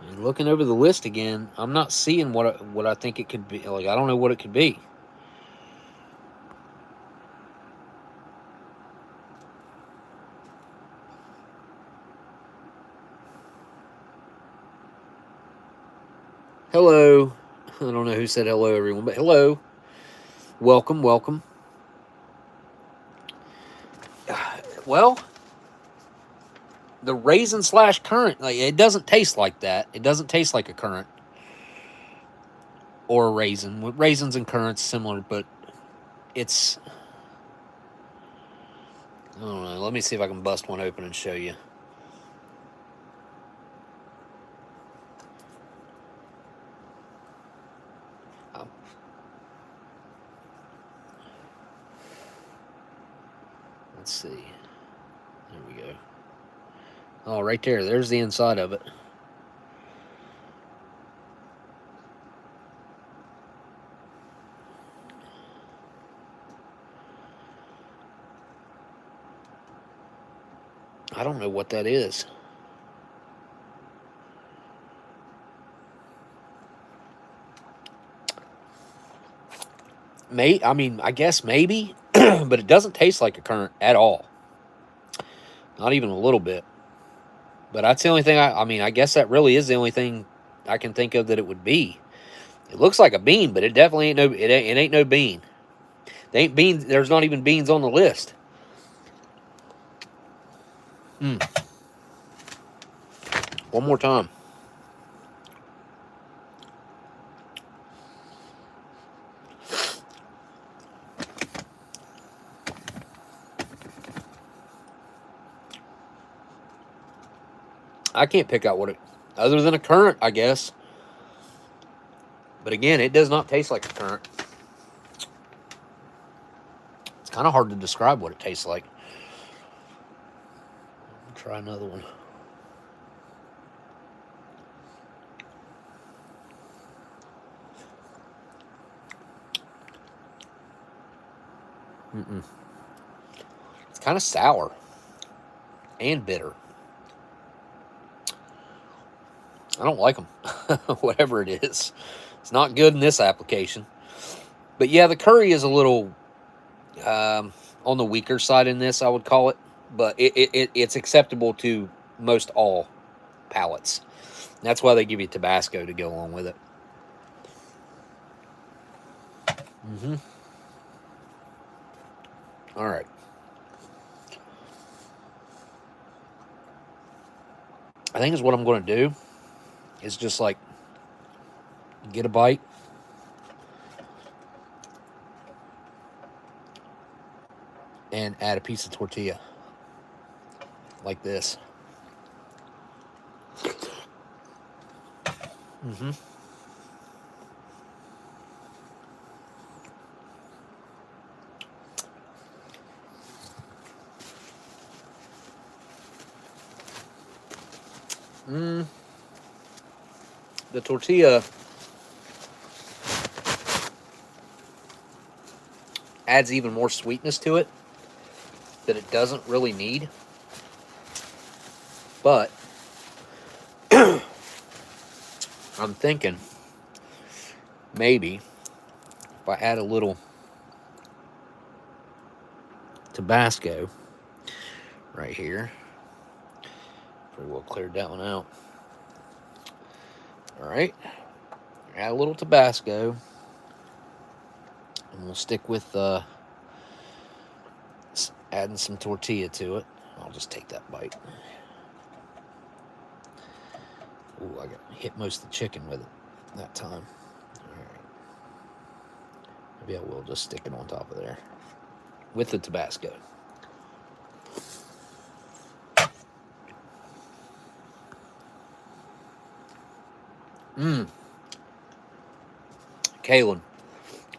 And looking over the list again, I'm not seeing what I think it could be. Like, I don't know what it could be. Hello. I don't know who said hello, everyone, but hello. Welcome, welcome. Well, the raisin / currant, like, it doesn't taste like that. It doesn't taste like a currant or a raisin. Raisins and currants similar, but it's, I don't know. Let me see if I can bust one open and show you. Let's see. There we go. Oh, right there. There's the inside of it. I don't know what that is. I guess maybe, but it doesn't taste like a currant at all. Not even a little bit. But that's the only thing I guess that really is the only thing I can think of that it would be. It looks like a bean, but it definitely ain't it ain't no bean. They ain't beans. There's not even beans on the list. One more time. I can't pick out what it, other than a currant, I guess. But again, it does not taste like a currant. It's kind of hard to describe what it tastes like. Try another one. It's kind of sour and bitter. I don't like them. Whatever it is. It's not good in this application. But yeah, the curry is a little on the weaker side in this, I would call it. But it's acceptable to most all palates. That's why they give you Tabasco to go along with it. All right. I think is what I'm going to do is just like get a bite. And add a piece of tortilla. Like this. the tortilla adds even more sweetness to it that it doesn't really need. But I'm thinking maybe if I add a little Tabasco right here, pretty well cleared that one out. All right, add a little Tabasco, and we'll stick with adding some tortilla to it. I'll just take that bite. Ooh, I got hit most of the chicken with it that time. All right, maybe I will just stick it on top of there with the Tabasco. Kaylin,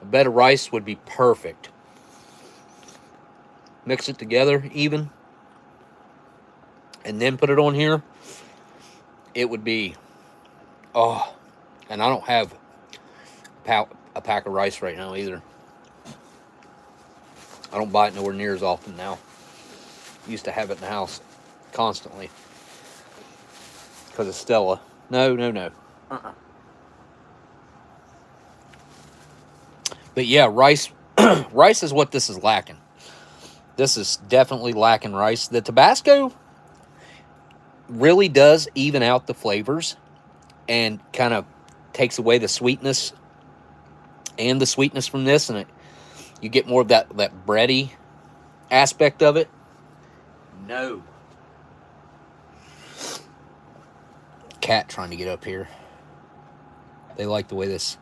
a bed of rice would be perfect. Mix it together even, and then put it on here. It would be, oh, and I don't have a pack of rice right now either. I don't buy it nowhere near as often now. Used to have it in the house constantly because of Stella. No. But yeah, rice rice is what this is lacking. This is definitely lacking rice. The Tabasco really does even out the flavors and kind of takes away the sweetness and the sweetness from this, and you get more of that bready aspect of it. No. Cat trying to get up here. They like the way this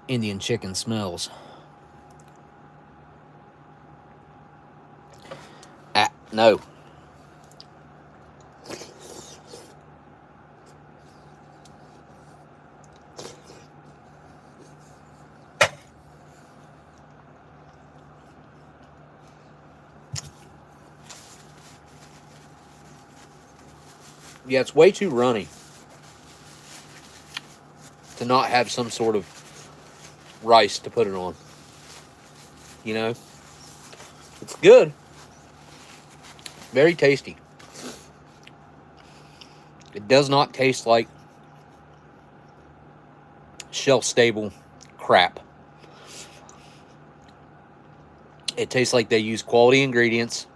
Indian chicken smells. No. Yeah, it's way too runny to not have some sort of rice to put it on. You know? It's good. Very tasty. It does not taste like shelf-stable crap. It tastes like they use quality ingredients.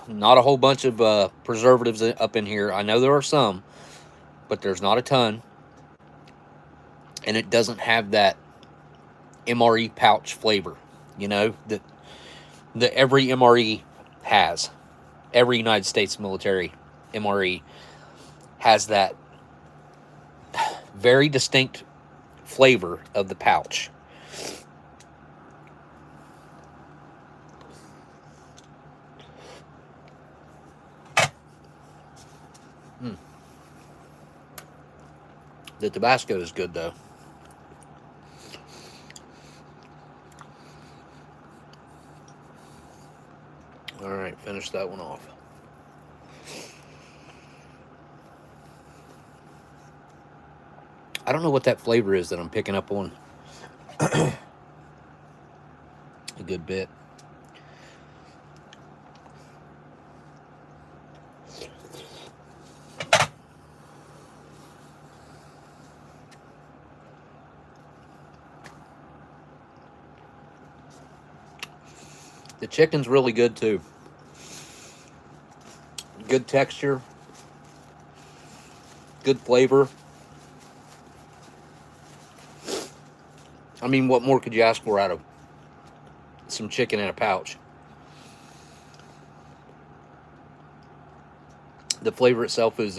Not a whole bunch of preservatives up in here. I know there are some, but there's not a ton. And it doesn't have that MRE pouch flavor, you know, that every MRE has. Every United States military MRE has that very distinct flavor of the pouch. The Tabasco is good, though. All right, finish that one off. I don't know what that flavor is that I'm picking up on a good bit. The chicken's really good too. Good texture. Good flavor. I mean, what more could you ask for out of some chicken in a pouch? The flavor itself is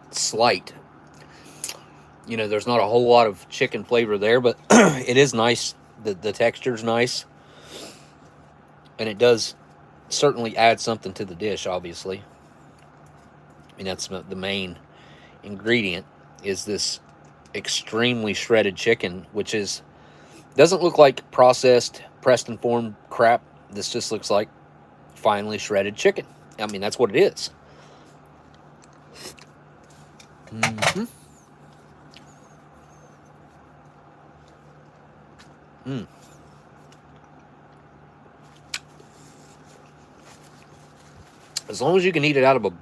slight. You know, there's not a whole lot of chicken flavor there, but it is nice. The texture's nice. And it does certainly add something to the dish, obviously. I mean, that's the main ingredient, is this extremely shredded chicken, which doesn't look like processed, pressed and formed crap. This just looks like finely shredded chicken. I mean, that's what it is. Mm-hmm. Mm. As long as you can eat it out of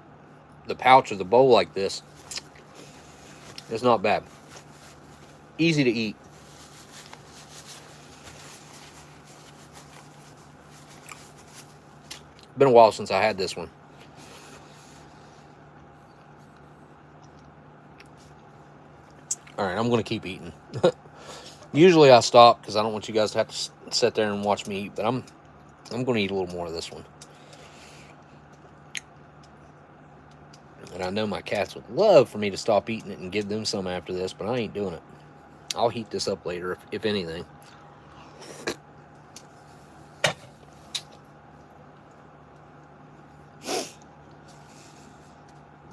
the pouch or the bowl like this, it's not bad. Easy to eat. Been a while since I had this one. All right, I'm going to keep eating. Usually I stop because I don't want you guys to have to sit there and watch me eat, but I'm going to eat a little more of this one. And I know my cats would love for me to stop eating it and give them some after this, but I ain't doing it. I'll heat this up later, if anything.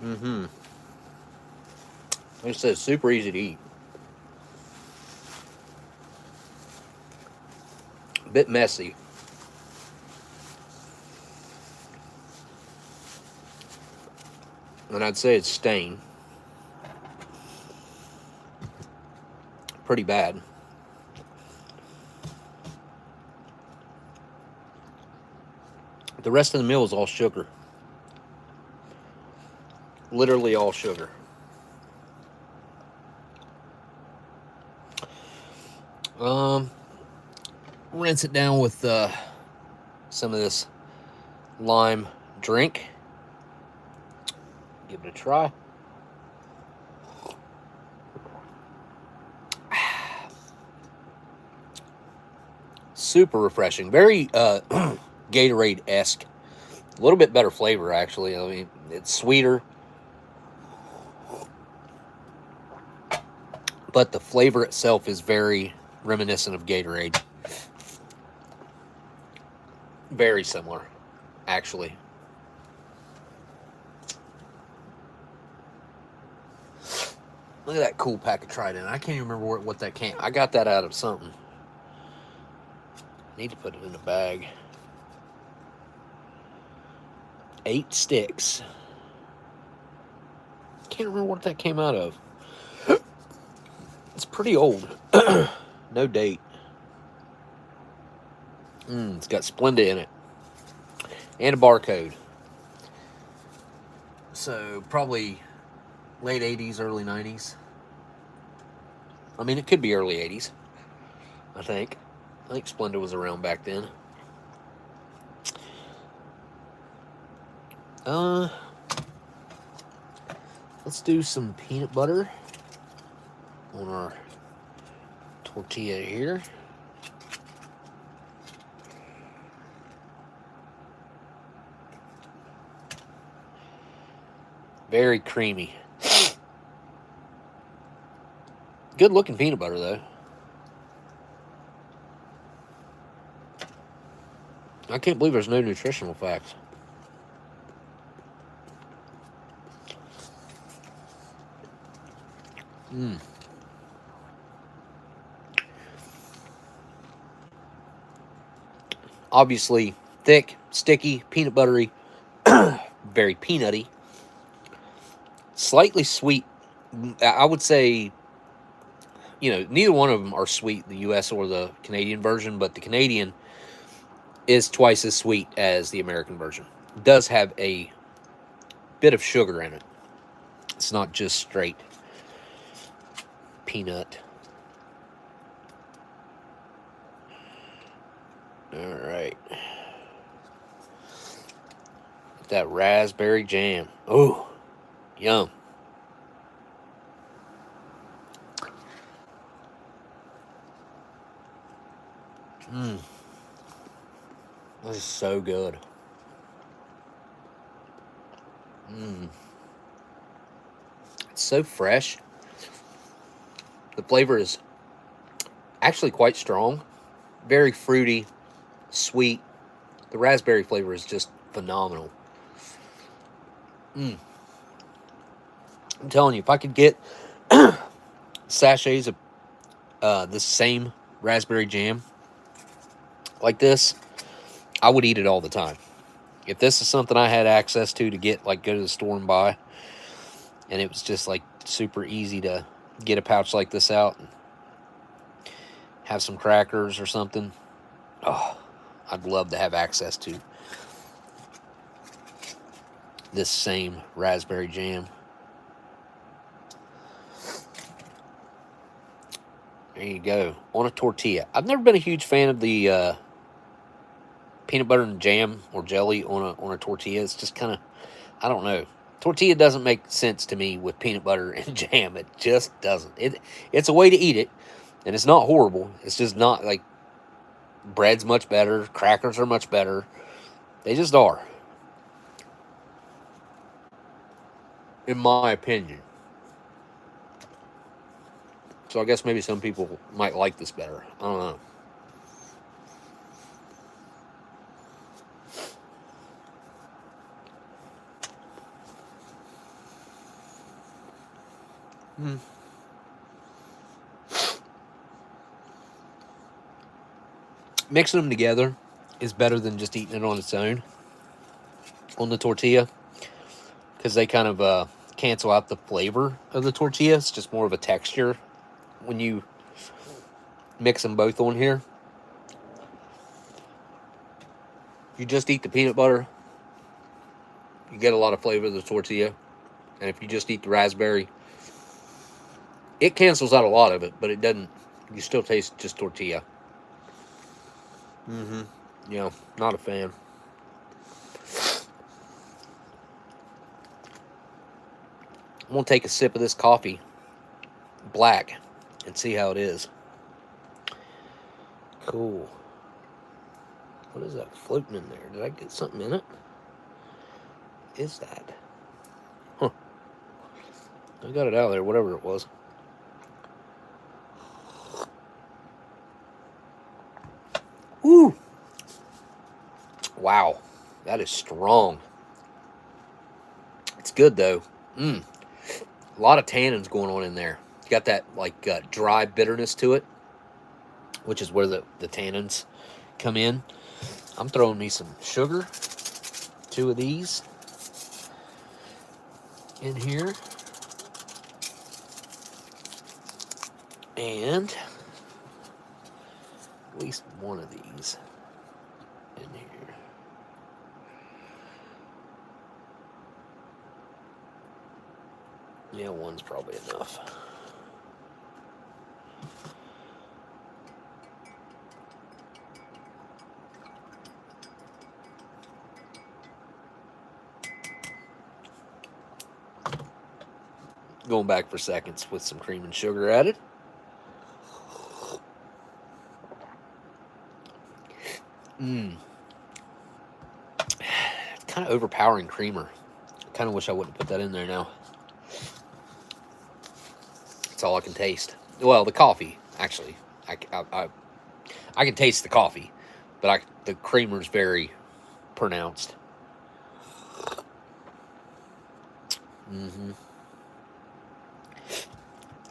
Mm-hmm. Like I said, super easy to eat. A bit messy. And I'd say it's stained. Pretty bad. The rest of the meal is all sugar. Literally all sugar. Rinse it down with some of this lime drink. Give it a try. Super refreshing. Very Gatorade-esque. A little bit better flavor, actually. I mean, it's sweeter. But the flavor itself is very reminiscent of Gatorade. Very similar, actually. Look at that cool pack of Trident. I can't even remember what that came. I got that out of something. Need to put it in a bag. 8 sticks. Can't remember what that came out of. It's pretty old. No date. It's got Splenda in it. And a barcode. So, probably late 80s, early 90s. I mean, it could be early 80s. I think Splenda was around back then. Let's do some peanut butter on our tortilla here. Very creamy. Good looking peanut butter, though. I can't believe there's no nutritional facts. Obviously, thick, sticky, peanut buttery, very peanutty. Slightly sweet. I would say, neither one of them are sweet, the U.S. or the Canadian version, but the Canadian is twice as sweet as the American version. It does have a bit of sugar in it. It's not just straight peanut. All right. That raspberry jam. Oh, yum. This is so good. It's so fresh. The flavor is actually quite strong. Very fruity, sweet. The raspberry flavor is just phenomenal. I'm telling you, if I could get sachets of the same raspberry jam like this, I would eat it all the time. If this is something I had access to get, like, go to the store and buy, and it was just like Super easy to get a pouch like this out and have some crackers or something. Oh, I'd love to have access to this same raspberry jam. There you go, on a tortilla. I've never been a huge fan of the peanut butter and jam or jelly on a tortilla. It's just kind of, I don't know. Tortilla doesn't make sense to me with peanut butter and jam. It just doesn't. It's a way to eat it, and it's not horrible. It's just not like, bread's much better. Crackers are much better. They just are, in my opinion. So I guess maybe some people might like this better. I don't know. Mixing them together is better than just eating it on its own on the tortilla, because they kind of cancel out the flavor of the tortilla. It's just more of a texture when you mix them both on here. You just eat the peanut butter, you get a lot of flavor of the tortilla. And if you just eat the raspberry, it cancels out a lot of it, but it doesn't. You still taste just tortilla. Yeah, not a fan. I'm going to take a sip of this coffee, black, and see how it is. Cool. What is that floating in there? Did I get something in it? What is that? Huh. I got it out of there, whatever it was. Woo! Wow, that is strong. It's good though. A lot of tannins going on in there. You got that like dry bitterness to it, which is where the tannins come in. I'm throwing me some sugar, 2 of these in here, and at least 1 of these in here. Yeah, 1's probably enough. Going back for seconds with some cream and sugar added. Kind of overpowering creamer. Kind of wish I wouldn't put that in there now. That's all I can taste. Well, the coffee, actually. I can taste the coffee, but the creamer's very pronounced.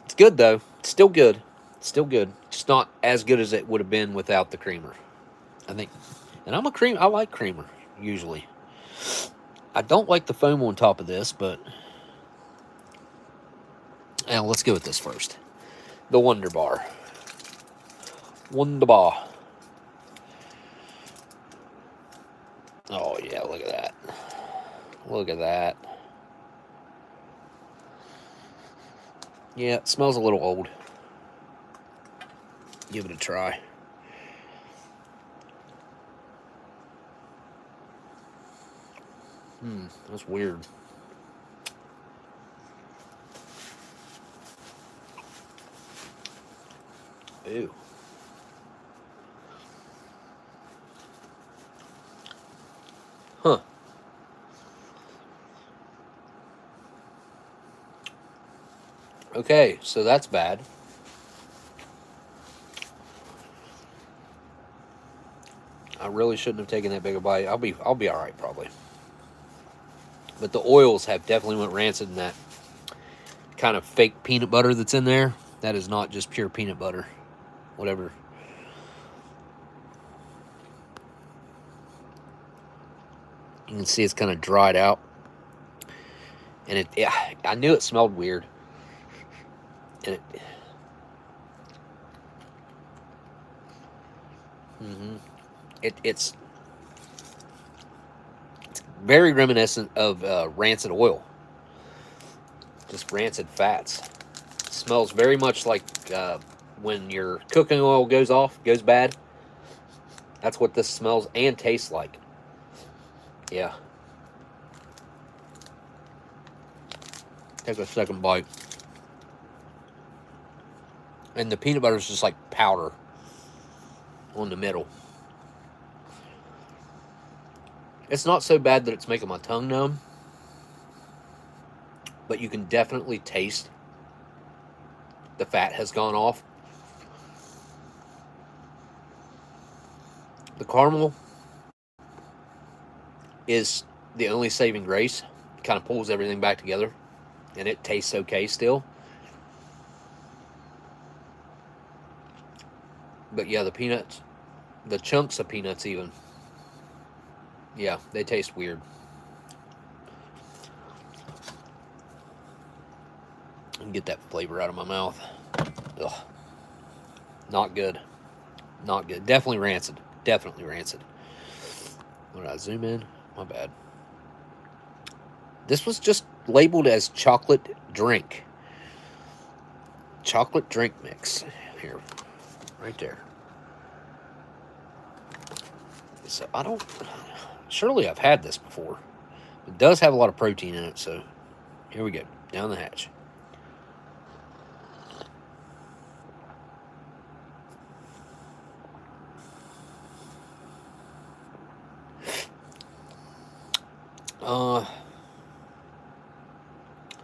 It's good, though. It's still good. Still good. Just not as good as it would have been without the creamer, I think. And I like creamer, usually. I don't like the foam on top of this, but... Now, let's go with this first. The Wonder Bar. Wonder Bar. Oh, yeah, look at that. Look at that. Yeah, it smells a little old. Give it a try. That's weird. Ew. Huh. Okay, so that's bad. I really shouldn't have taken that big a bite. I'll be all right probably. But the oils have definitely went rancid in that kind of fake peanut butter that's in there. That is not just pure peanut butter. Whatever. You can see it's kind of dried out. And I knew it smelled weird. And it's very reminiscent of rancid oil, just rancid fats. It smells very much like when your cooking oil goes bad. That's what this smells and tastes like. Yeah. Take a second bite. And the peanut butter is just like powder on the middle. It's not so bad that it's making my tongue numb, but you can definitely taste the fat has gone off. The caramel is the only saving grace. It kind of pulls everything back together, and it tastes okay still. But yeah, the peanuts, the chunks of peanuts even, yeah, they taste weird. And get that flavor out of my mouth. Ugh. Not good. Not good. Definitely rancid. Definitely rancid. When I zoom in, my bad. This was just labeled as chocolate drink. Chocolate drink mix. Here. Right there. So I don't... Surely I've had this before. It does have a lot of protein in it, so... Here we go. Down the hatch.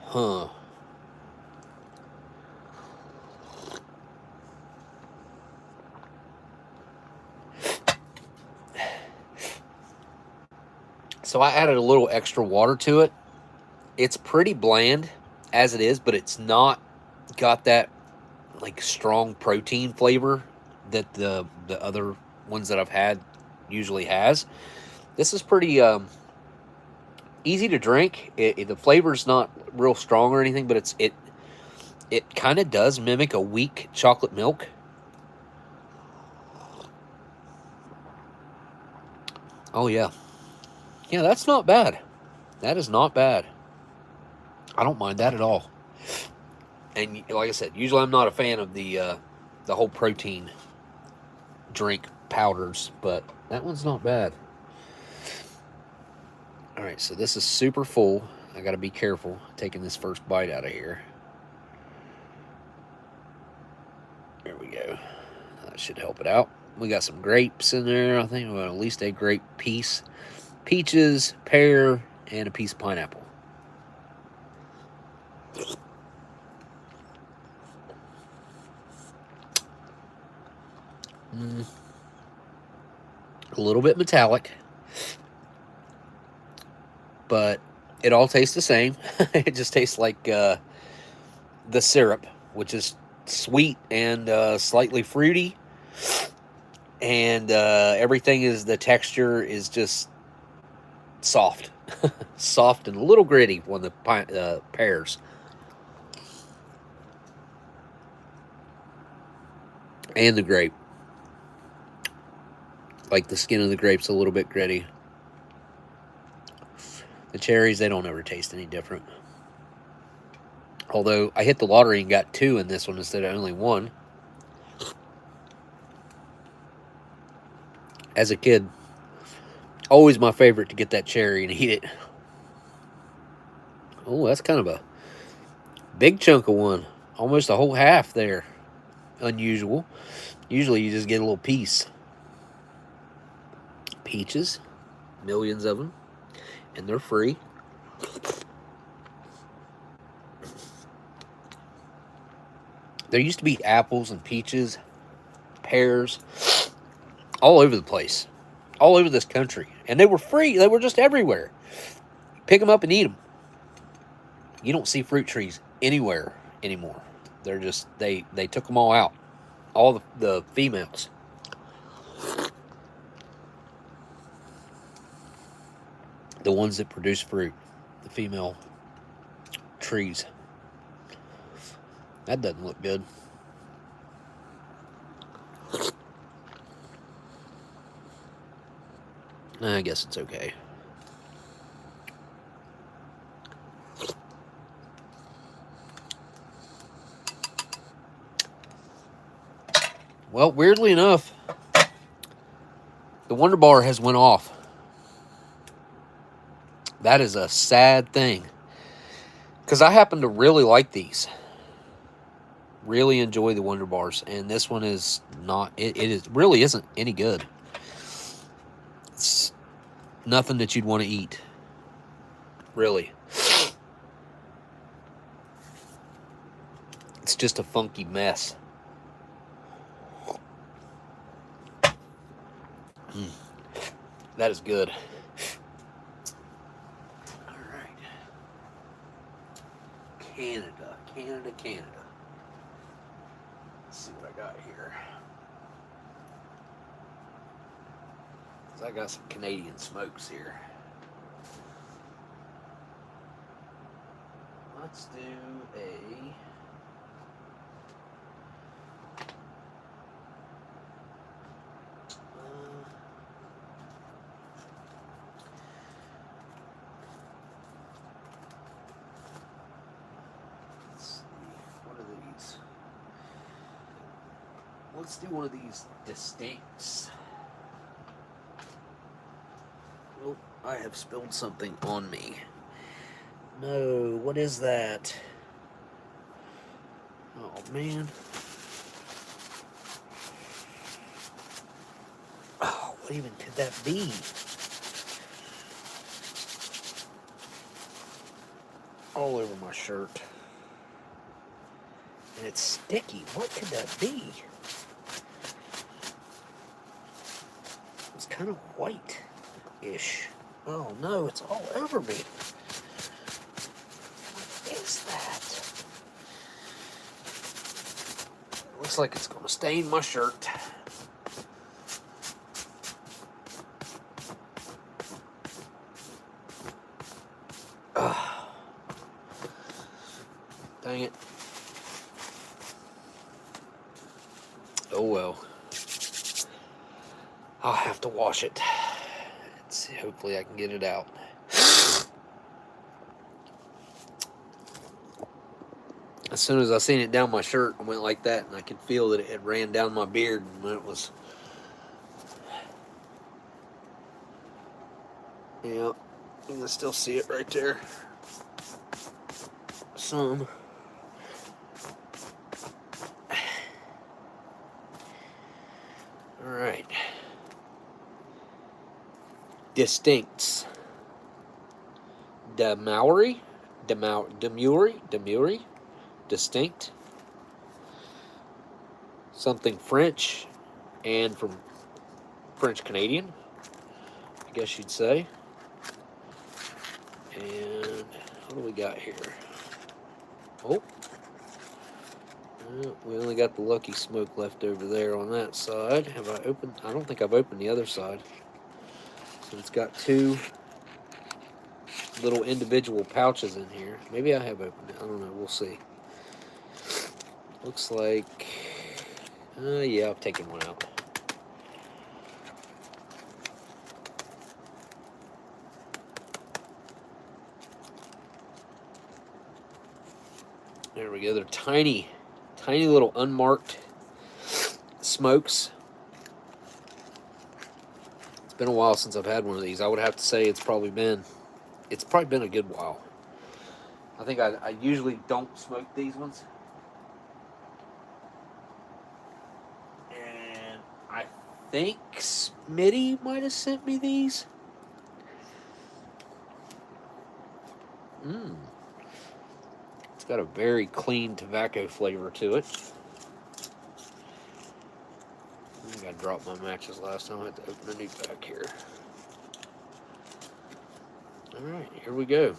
Huh. So I added a little extra water to it. It's pretty bland as it is, but it's not got that like strong protein flavor that the other ones that I've had usually has. This is pretty easy to drink. The flavor's not real strong or anything, but it kind of does mimic a weak chocolate milk. Oh yeah. Yeah, that's not bad. That is not bad. I don't mind that at all. And like I said, usually I'm not a fan of the whole protein drink powders, but that one's not bad. All right, so this is super full. I got to be careful taking this first bite out of here. There we go. That should help it out. We got some grapes in there. I think we got at least a grape piece. Peaches, pear, and a piece of pineapple. A little bit metallic, but it all tastes the same. It just tastes like the syrup, which is sweet and slightly fruity, and everything is, the texture is just soft. Soft and a little gritty on the pears. And the grape. Like the skin of the grape's a little bit gritty. The cherries, they don't ever taste any different. Although I hit the lottery and got 2 in this one instead of only 1. As a kid, always my favorite to get that cherry and eat it. Oh, that's kind of a big chunk of one. Almost a whole half there. Unusual. Usually you just get a little piece. Peaches. Millions of them. And they're free. There used to be apples and peaches, pears, all over the place. All over this country. And they were free. They were just everywhere. Pick them up and eat them. You don't see fruit trees anywhere anymore. They're just, they took them all out. All the females. The ones that produce fruit. The female trees. That doesn't look good. I guess it's okay. Well, weirdly enough, the Wonder Bar has went off. That is a sad thing. Because I happen to really like these. Really enjoy the Wonder Bars. And this one is not, it is really isn't any good. It's nothing that you'd want to eat. Really. It's just a funky mess. That is good. All right. Canada. Let's see what I got here. I got some Canadian smokes here. Let's do a... let's see, what are these? Let's do one of these distincts. Oh, I have spilled something on me. No, what is that? Oh, man. Oh, what even could that be? All over my shirt. And it's sticky. What could that be? It's kind of white-ish. Oh, no, it's all over me. What is that? Looks like it's going to stain my shirt. Dang it. Oh well. I'll have to wash it. Let's see, hopefully I can get it out. As soon as I seen it down my shirt, I went like that, and I could feel that it ran down my beard, and it was... Yeah, you can still see it right there. Some. Alright. Distincts. Demuri? Distinct. Something French, and from French Canadian, I guess you'd say. And what do we got here? Oh. We only got the Lucky Smoke left over there on that side. Have I opened? I don't think I've opened the other side. So it's got two little individual pouches in here. Maybe I have opened it. I don't know. We'll see. Looks like... yeah, I've taken one out. There we go. They're tiny little unmarked smokes. It's been a while since I've had one of these. I would have to say it's probably been a good while. I think I usually don't smoke these ones. And I think Smitty might have sent me these. It's got a very clean tobacco flavor to it. I think I dropped my matches last time. I had to open a new pack here. Alright, here we go.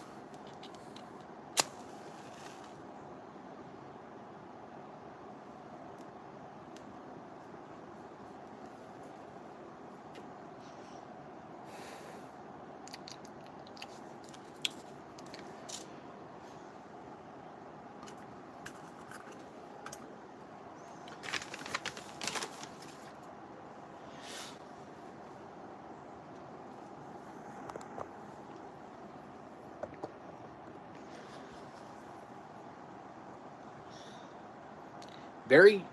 very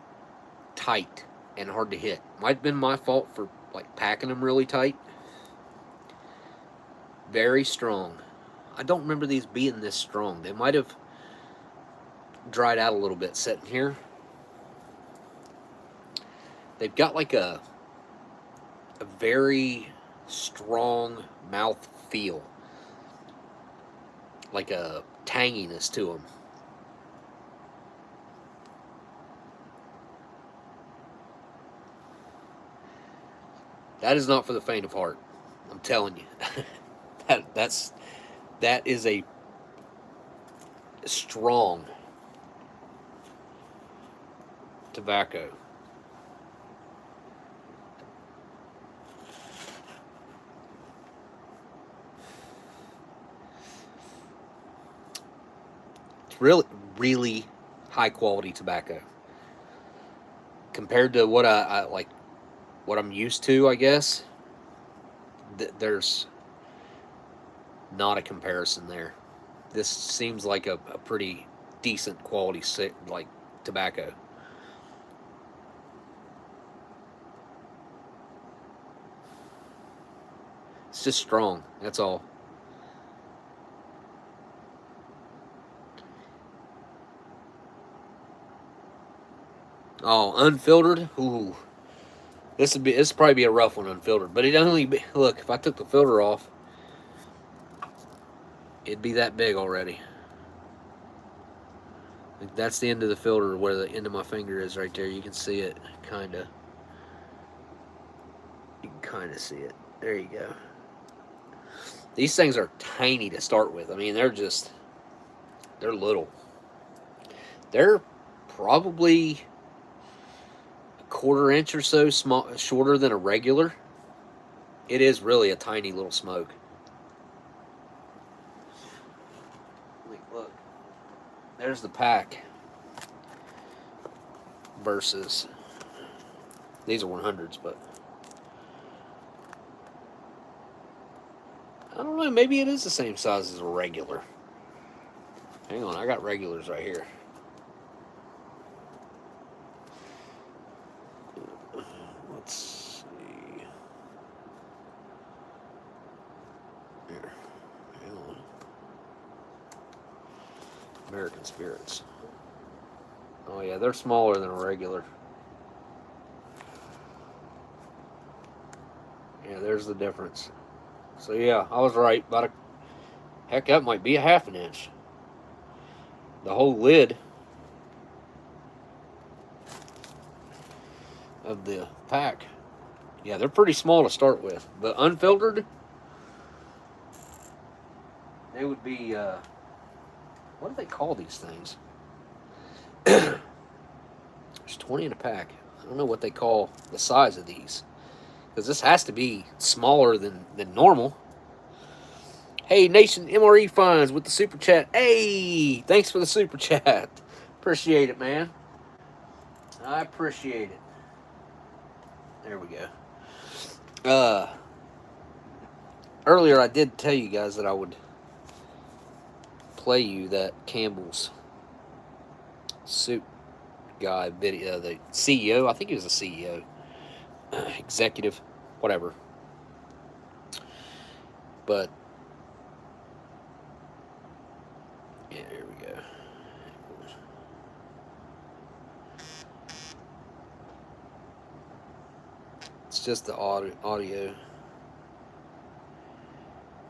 tight and hard to hit. Might have been my fault for like packing them really tight. Very strong. I don't remember these being this strong. They might have dried out a little bit sitting here. They've got like a very strong mouth feel, like a tanginess to them. That is not for the faint of heart. I'm telling you. that is a strong tobacco. It's really high quality tobacco compared to what I like, what I'm used to, I guess. There's not a comparison there. This seems like a pretty decent quality like tobacco. It's just strong, that's all. Oh, unfiltered? Ooh. This would probably be a rough one unfiltered. But it'd only be, look, if I took the filter off, it'd be that big already. Like that's the end of the filter where the end of my finger is right there. You can see it, kinda. You can kinda see it. There you go. These things are tiny to start with. I mean, they're little. They're probably a 1/4 inch or so shorter than a regular. It is really a tiny little smoke. Look, there's the pack versus these are 100s, but I don't know, maybe it is the same size as a regular. Hang on, I got regulars right here. Let's see. Here, hang on. American Spirits. Oh yeah, they're smaller than a regular. Yeah, there's the difference. So yeah, I was right. Heck, that might be a 1/2 inch. The whole lid of the pack. Yeah, they're pretty small to start with. But unfiltered, they would be, what do they call these things? There's 20 in a pack. I don't know what they call the size of these. Because this has to be smaller than normal. Hey, Nation MRE Finds with the super chat. Hey, thanks for the super chat. Appreciate it, man. I appreciate it. There we go. Earlier I did tell you guys that I would play you that Campbell's soup guy video, the CEO. I think he was a CEO, executive, whatever. But yeah, here we go. It's just the audio.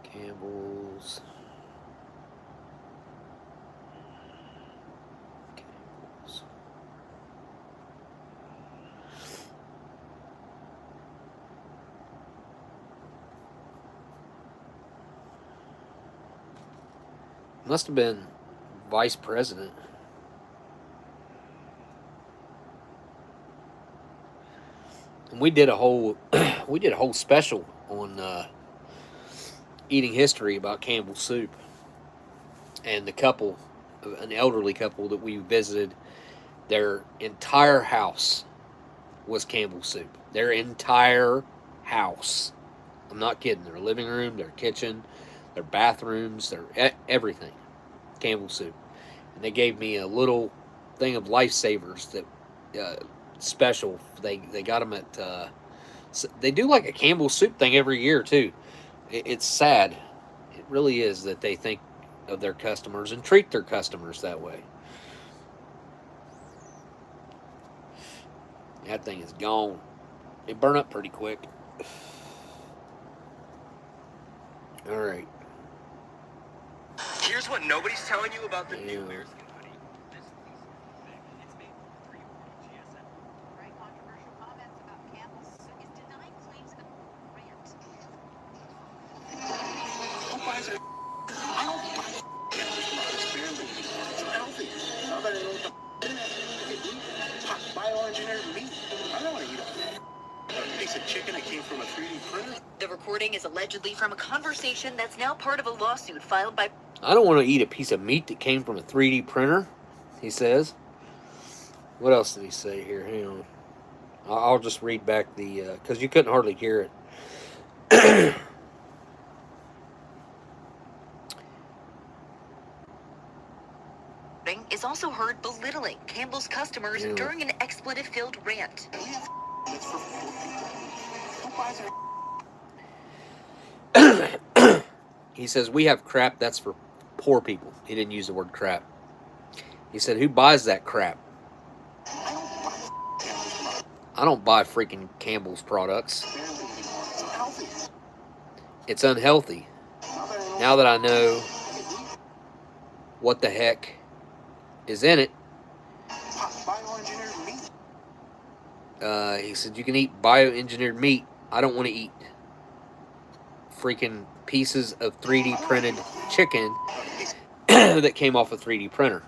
Campbell's. Must have been vice president. And we did a whole special on eating history about Campbell's soup. And the couple, an elderly couple that we visited, their entire house was Campbell's soup. Their entire house. I'm not kidding. Their living room, their kitchen, their bathrooms, their everything. Campbell's soup. And they gave me a little thing of Lifesavers that special. They got them at. They do like a Campbell's soup thing every year too. It's sad. It really is that they think of their customers and treat their customers that way. That thing is gone. It burned up pretty quick. All right. Here's what nobody's telling you about the new bears. Bioengineered meat. I don't want to eat a piece of chicken that came from a 3D printer. The recording is allegedly from a conversation that's now part of a lawsuit filed by... I don't want to eat a piece of meat that came from a 3D printer, he says. What else did he say here? Hang on. I'll just read back the... because you couldn't hardly hear it. is also heard belittling Campbell's customers during an expletive-filled rant. He says, we have crap that's for poor people. He didn't use the word crap. He said, who buys that crap? I don't buy freaking Campbell's products. It's unhealthy. Now that I know what the heck is in it, he said, you can eat bioengineered meat. I don't want to eat freaking pieces of 3D printed chicken that came off a 3D printer.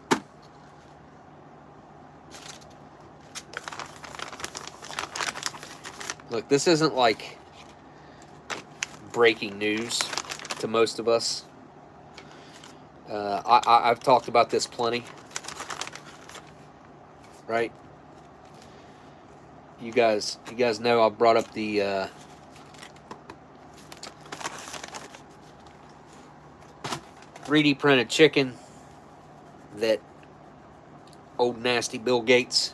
Look, this isn't like breaking news to most of us. I've talked about this plenty, right? You guys know I've brought up the 3D printed chicken that old nasty Bill Gates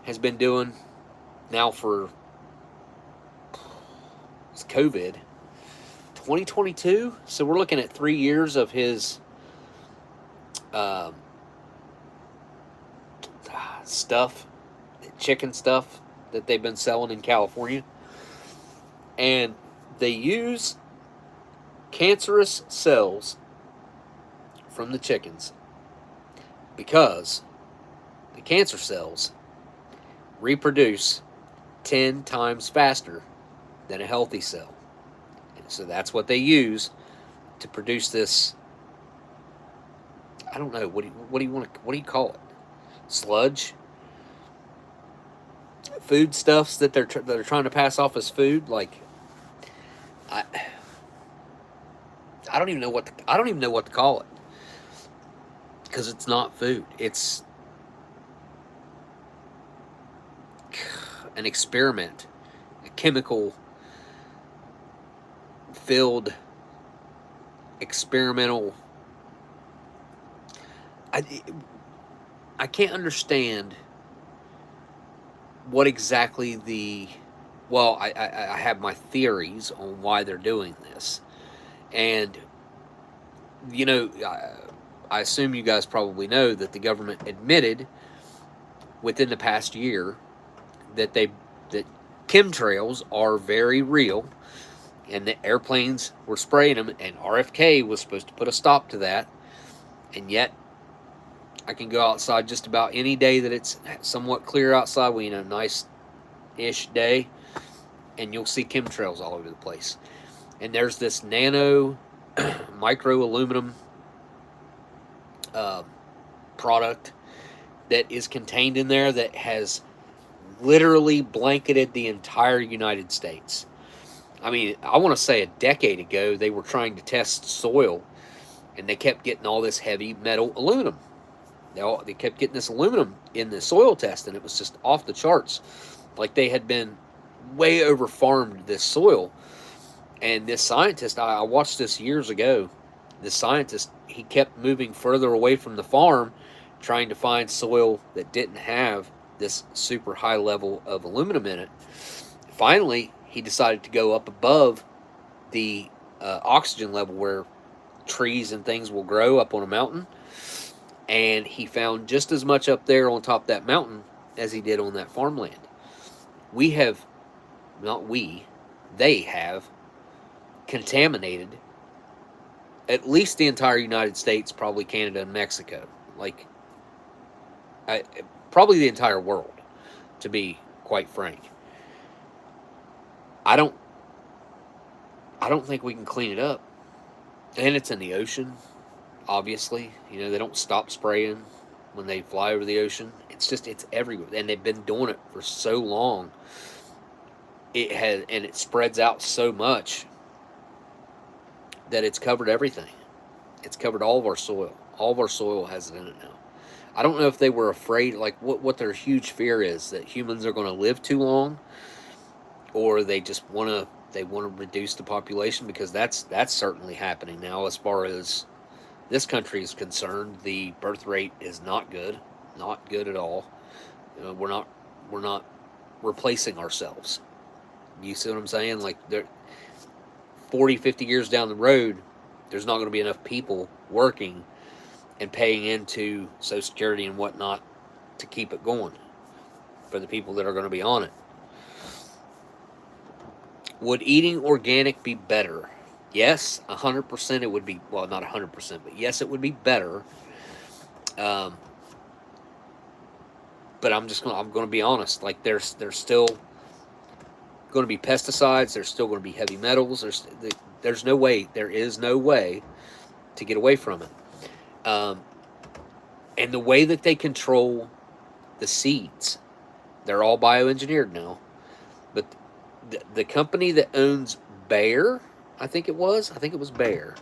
has been doing now for it's COVID 2022, so we're looking at 3 years of his stuff, chicken stuff that they've been selling in California, and they use cancerous cells from the chickens because the cancer cells reproduce 10 times faster than a healthy cell. And so that's what they use to produce this. I don't know, what do you call it? Sludge? Food stuffs that they're trying to pass off as food. Like, I don't even know what to call it, because it's not food. It's an experiment, a chemical filled experimental. I can't understand what exactly I have my theories on why they're doing this. And, you know, I assume you guys probably know that the government admitted within the past year that chemtrails are very real, and that airplanes were spraying them, and RFK was supposed to put a stop to that. And yet, I can go outside just about any day that it's somewhat clear outside, nice-ish day, and you'll see chemtrails all over the place. And there's this nano micro aluminum product that is contained in there that has literally blanketed the entire United States. I mean, I want to say a decade ago, they were trying to test soil, and they kept getting all this heavy metal aluminum. They kept getting this aluminum in the soil test, and it was just off the charts. Like they had been way over farmed this soil. And this scientist, I watched this years ago. This scientist, he kept moving further away from the farm trying to find soil that didn't have this super high level of aluminum in it. Finally, he decided to go up above the oxygen level where trees and things will grow up on a mountain. And he found just as much up there on top of that mountain as he did on that farmland. We have, not we, they have contaminated at least the entire United States, probably Canada and Mexico. Like, probably the entire world, to be quite frank. I don't think we can clean it up. And it's in the ocean, obviously. You know, they don't stop spraying when they fly over the ocean. It's everywhere. And they've been doing it for so long. And it spreads out so much that it's covered everything. It's covered all of our soil. All of our soil has it in it now. I don't know if they were afraid, like what their huge fear is, that humans are going to live too long, or they just want to reduce the population, because that's certainly happening now. As far as this country is concerned, the birth rate is not good at all. You know, we're not replacing ourselves. You see what I'm saying? Like, 40, 50 years down the road, there's not going to be enough people working and paying into Social Security and whatnot to keep it going for the people that are going to be on it. Would eating organic be better? Yes, 100% it would be. Well, not 100%, but yes, it would be better. But I'm going to be honest. Like, there's still going to be pesticides. There's still going to be heavy metals. There is no way to get away from it. And the way that they control the seeds, they're all bioengineered now. But the company that owns Bayer, I think it was Bayer,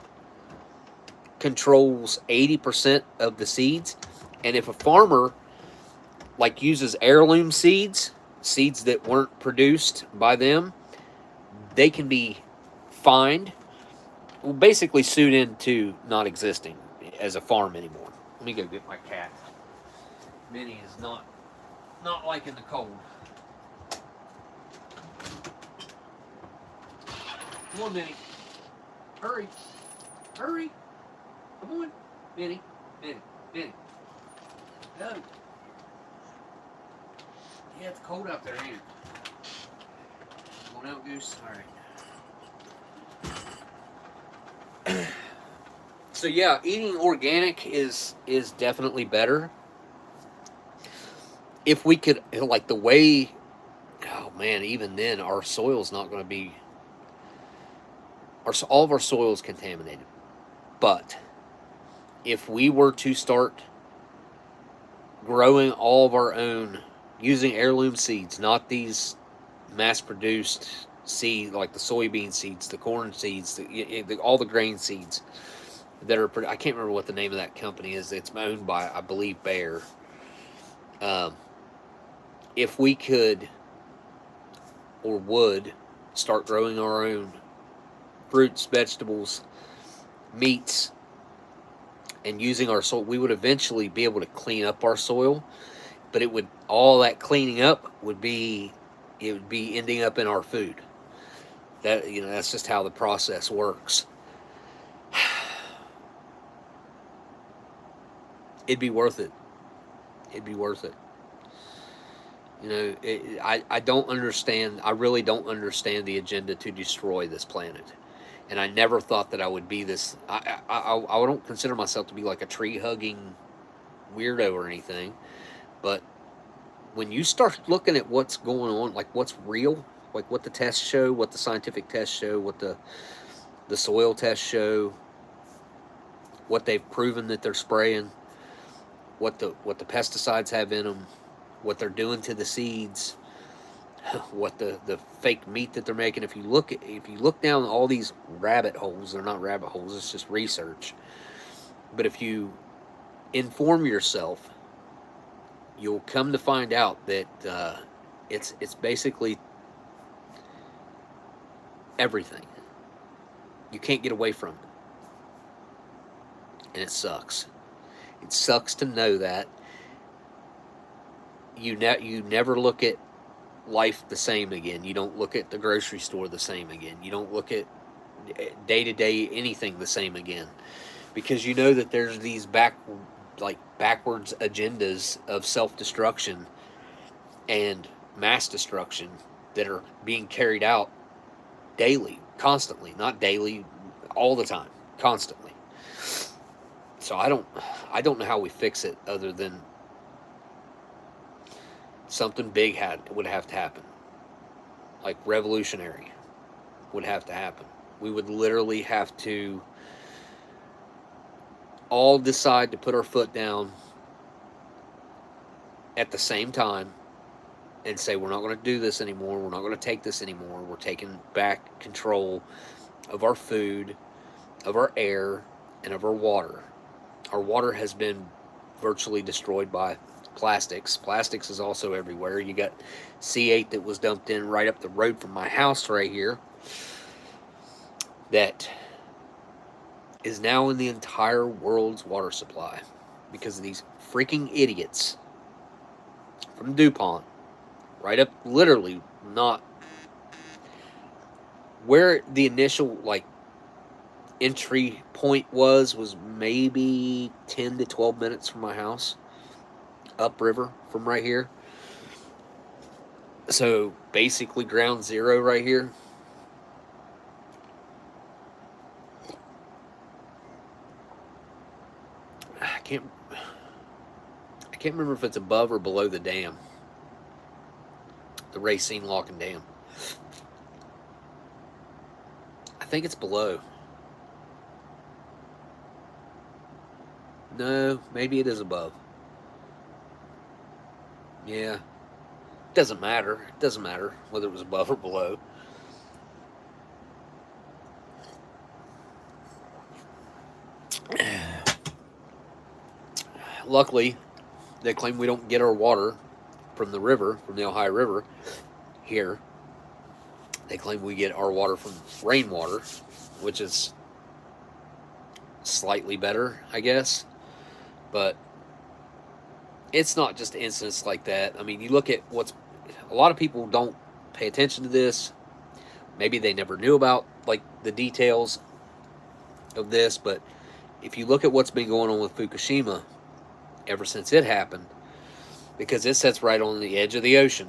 controls 80% of the seeds. And if a farmer like uses heirloom seeds that weren't produced by them, they can be fined, well, basically sued into not existing as a farm anymore. Let me go get my cat. Minnie is not liking the cold. Come on, Minnie. Hurry. Hurry. Come on. Minnie. Go. Yeah, it's cold out there, ain't it? Come on out, Goose. All right. So yeah, eating organic is definitely better. If we could, like, the way, oh man, even then our soil's not going to be, all of our soil is contaminated. But if we were to start growing all of our own, using heirloom seeds, not these mass-produced seeds like the soybean seeds, the corn seeds, all the grain seeds that are, I can't remember what the name of that company is. It's owned by, I believe, Bayer. If we could or would start growing our own fruits, vegetables, meats, and using our soil, we would eventually be able to clean up our soil. But all that cleaning up would be ending up in our food. That's just how the process works. It'd be worth it. It'd be worth it. I don't understand. I really don't understand the agenda to destroy this planet. And I never thought that I would be this. I don't consider myself to be like a tree-hugging weirdo or anything. But when you start looking at what's going on, like what's real, like what the tests show, what the scientific tests show, what the soil tests show, what they've proven that they're spraying, what the pesticides have in them, what they're doing to the seeds, what the fake meat that they're making. If you look down all these rabbit holes, they're not rabbit holes, it's just research. But if you inform yourself, you'll come to find out that it's basically everything. You can't get away from it. And it sucks. It sucks to know that. You never look at life the same again. You don't look at the grocery store the same again. You don't look at day-to-day anything the same again. Because you know that there's these backwards agendas of self-destruction and mass destruction that are being carried out daily, constantly. Not daily, all the time, constantly. So I don't know how we fix it other than something big would have to happen. Like revolutionary would have to happen. We would literally have to all decide to put our foot down at the same time and say, we're not going to do this anymore. We're not going to take this anymore. We're taking back control of our food, of our air, and of our water. Our water has been virtually destroyed by plastics. Plastics is also everywhere. You got C8 that was dumped in right up the road from my house right here that is now in the entire world's water supply because of these freaking idiots from DuPont. Right up, literally, not where the initial entry point was maybe 10 to 12 minutes from my house, upriver from right here. So basically ground zero right here. I can't remember if it's above or below the dam. The Racine Lock and Dam. I think it's below. No, maybe it is above. Yeah. Doesn't matter. It doesn't matter whether it was above or below. Luckily, they claim we don't get our water from the river, from the Ohio River here. They claim we get our water from rainwater, which is slightly better, I guess. But it's not just incidents like that. I mean, you look at a lot of people don't pay attention to this. Maybe they never knew about the details of this, but if you look at what's been going on with Fukushima ever since it happened, because it sits right on the edge of the ocean.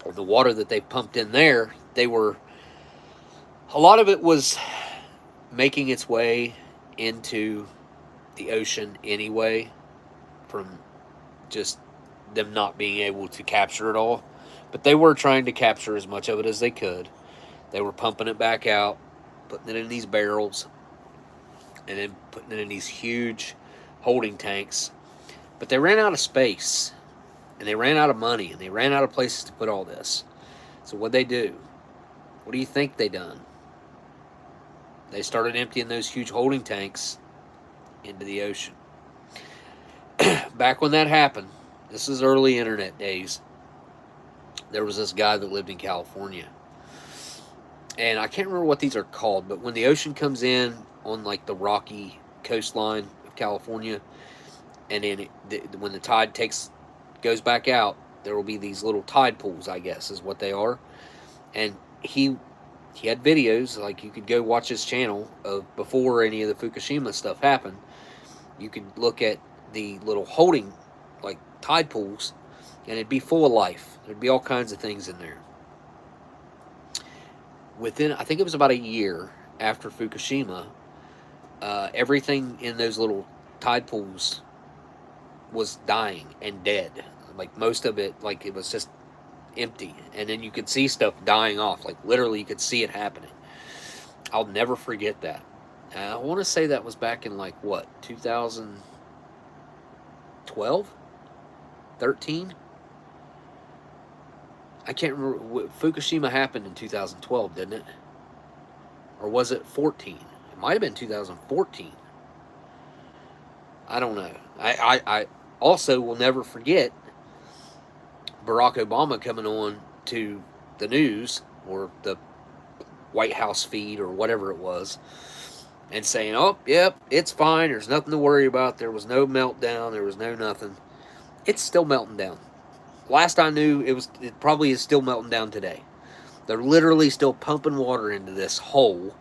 The water that they pumped in there, a lot of it was making its way into the ocean anyway, from just them not being able to capture it all. But they were trying to capture as much of it as they could. They were pumping it back out, putting it in these barrels, and then putting it in these huge holding tanks. But they ran out of space, and they ran out of money, and they ran out of places to put all this. So what'd they do? What do you think they done? They started emptying those huge holding tanks into the ocean. Back when that happened, this is early internet days, there was this guy that lived in California. And I can't remember what these are called, but when the ocean comes in on the rocky coastline of California, and then when the tide goes back out, there will be these little tide pools, I guess, is what they are. And he had videos, you could go watch his channel of before any of the Fukushima stuff happened. You could look at the little holding, tide pools, and it'd be full of life. There'd be all kinds of things in there. Within, I think it was about a year after Fukushima, everything in those little tide pools was dying and dead. Most of it, it was just empty. And then you could see stuff dying off. Literally, you could see it happening. I'll never forget that. I want to say that was back in 2012? 13? I can't remember. Fukushima happened in 2012, didn't it? Or was it 14? It might have been 2014. I don't know. I also will never forget Barack Obama coming on to the news or the White House feed or whatever it was, and saying, "Oh, yep, it's fine. There's nothing to worry about. There was no meltdown. There was no nothing." It's still melting down. Last I knew, it probably is still melting down today. They're literally still pumping water into this hole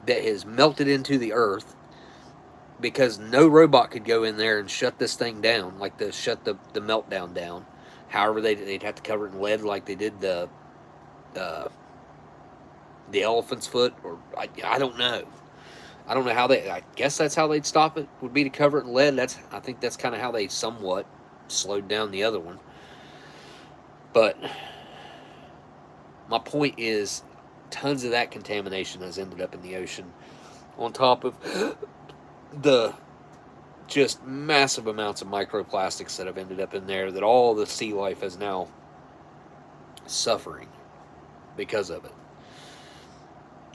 that has melted into the earth because no robot could go in there and shut this thing down, like shut the meltdown down. However, they'd have to cover it in lead like they did the elephant's foot, or I don't know. I don't know how they. I guess that's how they'd stop it. Would be to cover it in lead. I think that's kind of how they somewhat slowed down the other one. But my point is, tons of that contamination has ended up in the ocean, on top of the just massive amounts of microplastics that have ended up in there, that all the sea life is now suffering because of it.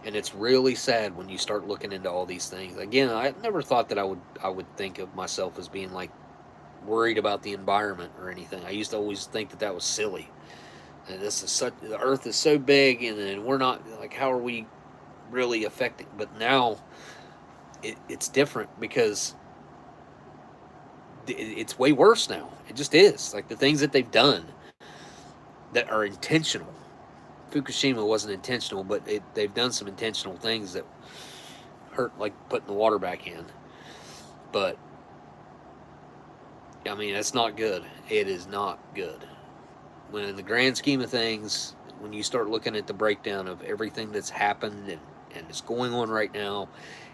And it's really sad when you start looking into all these things. Again, I never thought that I would think of myself as being like worried about the environment or anything. I used to always think that was silly. And the earth is so big, and we're not, like, how are we really affecting? But now it's different, because it's way worse now. It just is. Like, the things that they've done that are intentional. Fukushima wasn't intentional, but they've done some intentional things that hurt, like putting the water back in. But, I mean, it's not good. It is not good. When in the grand scheme of things, when you start looking at the breakdown of everything that's happened and is going on right now,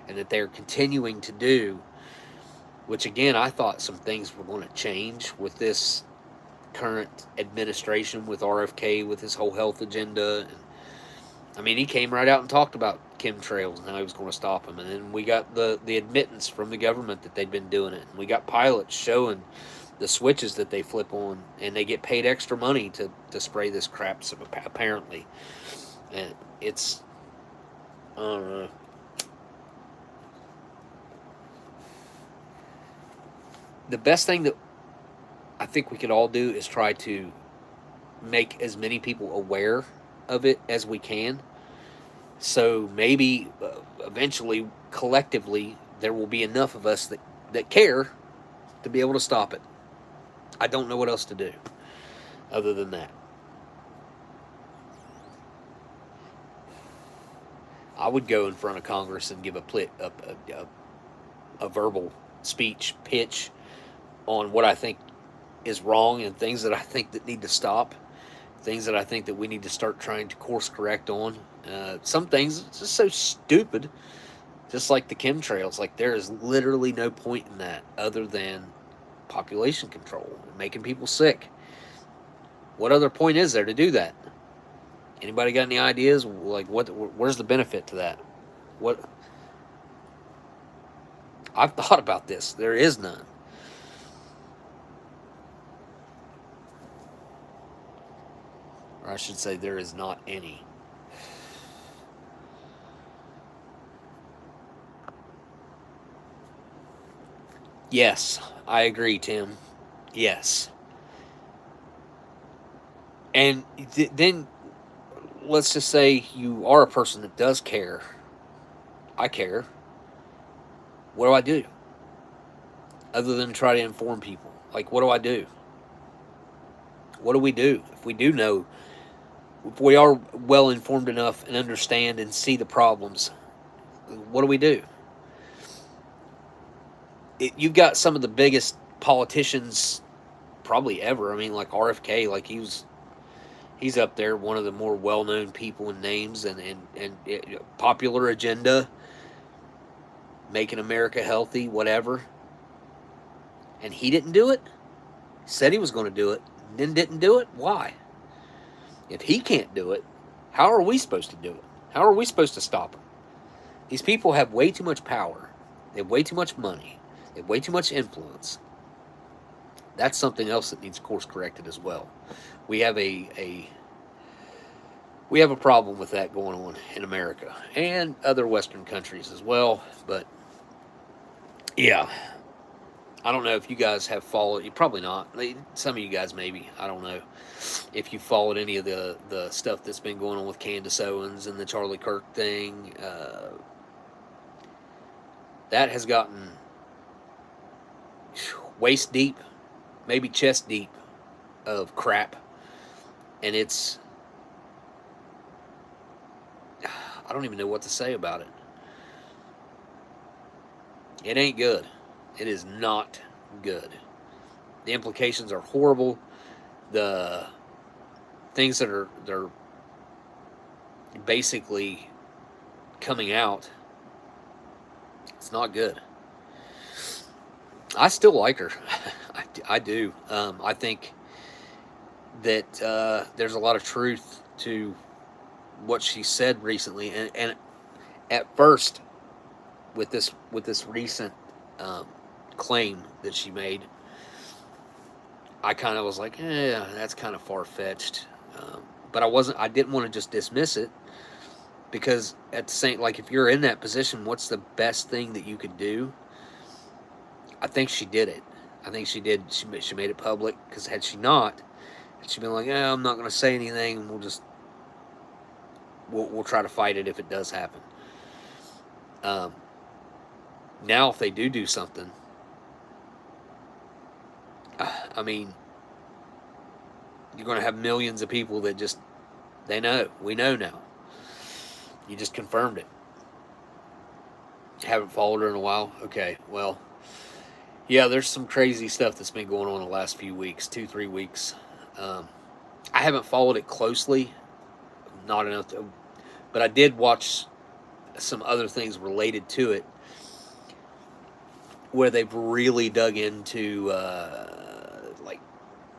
and that they're continuing to do, which, again, I thought some things were going to change with this current administration, with RFK, with his whole health agenda. And, I mean, he came right out and talked about chemtrails and how he was going to stop them. And then we got the admittance from the government that they'd been doing it. And we got pilots showing the switches that they flip on, and they get paid extra money to spray this crap, apparently. And it's, I don't know. The best thing that I think we could all do is try to make as many people aware of it as we can. So maybe eventually, collectively, there will be enough of us that care to be able to stop it. I don't know what else to do other than that. I would go in front of Congress and give a verbal speech pitch on what I think is wrong, and things that I think that need to stop, things that I think that we need to start trying to course correct on. Some things it's just so stupid, just like the chemtrails. Like, there is literally no point in that other than population control, making people sick. What other point is there to do that? Anybody got any ideas? Like, where's the benefit to that? What? I've thought about this. There is none. Or I should say, there is not any. Yes, I agree, Tim. Yes. And then, let's just say you are a person that does care. I care. What do I do? Other than try to inform people. Like, what do I do? What do we do? If we do know, if we are well informed enough and understand and see the problems, what do we do? You've got some of the biggest politicians probably ever. I mean, like RFK, like he's up there, one of the more well-known people and names, and popular agenda, making America healthy, whatever. And he didn't do it. Said he was going to do it, then didn't do it. Why? If he can't do it, how are we supposed to do it? How are we supposed to stop him? These people have way too much power. They have way too much money. They have way too much influence. That's something else that needs course corrected as well. We have a problem with that going on in America and other Western countries as well. But yeah, I don't know if you guys have followed. Probably not. Some of you guys maybe. I don't know if you followed any of the stuff that's been going on with Candace Owens and the Charlie Kirk thing. that has gotten waist deep, maybe chest deep of crap. And it's, I don't even know what to say about it. It ain't good. It is not good. The implications are horrible. The things that are they're basically coming out, it's not good. I still like her. I do. I think that there's a lot of truth to what she said recently, and at first, with this recent claim that she made, I kind of was like, that's kind of far fetched. But I didn't want to just dismiss it, because at the same, like, if you're in that position, what's the best thing that you could do? I think she did it. I think she did. She made it public, because had she not, had she been like, I'm not going to say anything, and we'll try to fight it if it does happen. Now, if they do something, I mean, you're going to have millions of people that just, we know now. You just confirmed it. Haven't followed her in a while? Okay, well, yeah, there's some crazy stuff that's been going on the last few weeks, 2-3 weeks. I haven't followed it closely, not enough to, but I did watch some other things related to it, where they've really dug into like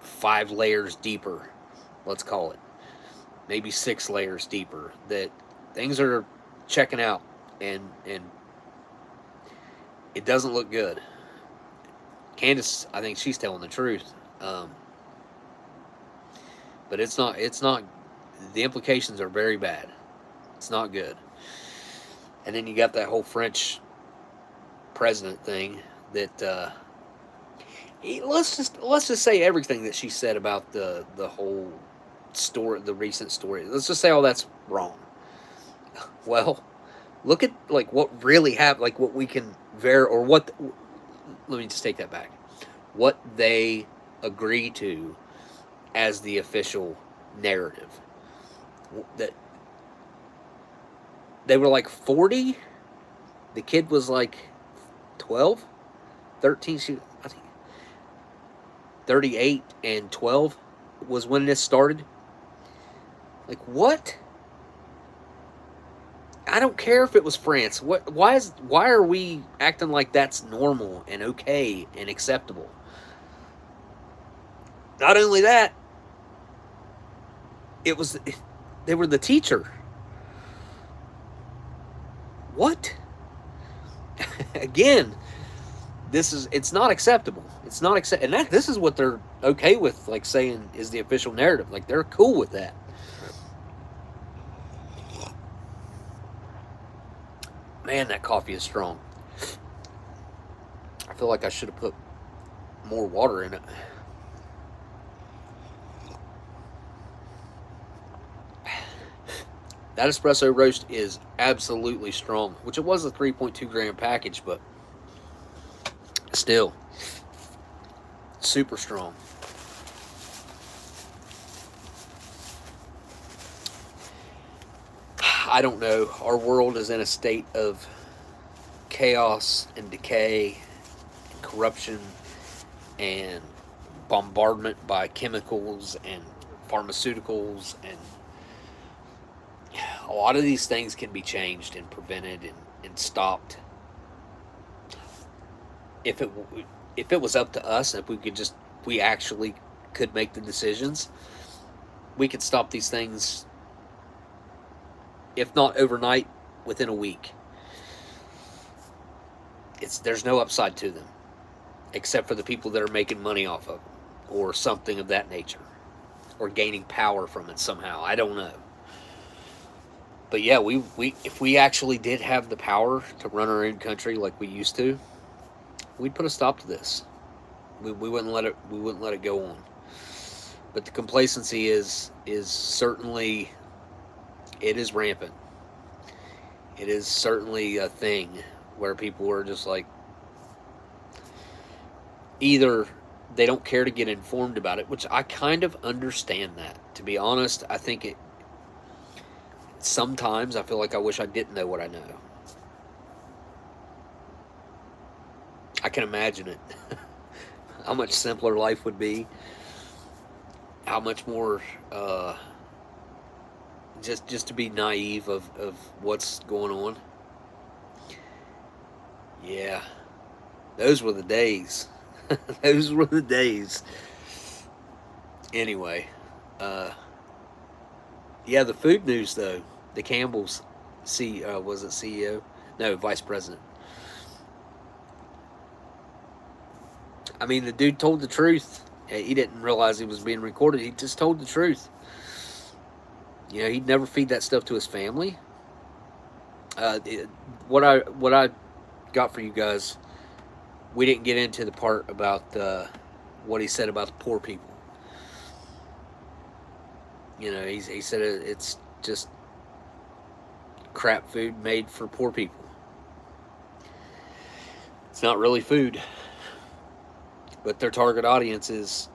5 layers deeper, let's call it, maybe 6 layers deeper, that things are checking out, and it doesn't look good. Candace, I think she's telling the truth, but it's not. The implications are very bad. It's not good. And then you got that whole French president thing that let's just say everything that she said about the whole story, the recent story. Let's just say all that's wrong. Well, look at like what really happened, like what we can let me just take that back. What they agree to as the official narrative. That they were like 40. The kid was like 12, 13. I think 38 and 12 was when this started. Like, what? I don't care if it was France. Why are we acting like that's normal and okay and acceptable? Not only that, they were the teacher. What? Again, it's not acceptable. It's not acceptable. And this is what they're okay with, like, saying is the official narrative. Like, they're cool with that. Man, that coffee is strong. I feel like I should have put more water in it. That espresso roast is absolutely strong, which it was a 3.2 gram package, but still super strong. I don't know. Our world is in a state of chaos and decay and corruption and bombardment by chemicals and pharmaceuticals, and a lot of these things can be changed and prevented and stopped if it was up to us. If we actually could make the decisions, we could stop these things, if not overnight, within a week. There's no upside to them, except for the people that are making money off of them, or something of that nature, or gaining power from it somehow. I don't know. But yeah, if we actually did have the power to run our own country like we used to, we'd put a stop to this. We wouldn't let it go on. But the complacency is certainly, it is rampant. It is certainly a thing where people are just like, either they don't care to get informed about it, which I kind of understand that. To be honest, I think it, sometimes I feel like I wish I didn't know what I know. I can imagine it. How much simpler life would be. How much more, just to be naive of what's going on. Yeah, those were the days. Those were the days. Anyway, yeah, the food news though. The Campbell's was it CEO? No, vice president. I mean, the dude told the truth. He didn't realize he was being recorded. He just told the truth. You know, he'd never feed that stuff to his family. What I got for you guys, we didn't get into the part about what he said about the poor people. You know, he said it's just crap food made for poor people. It's not really food. But their target audience is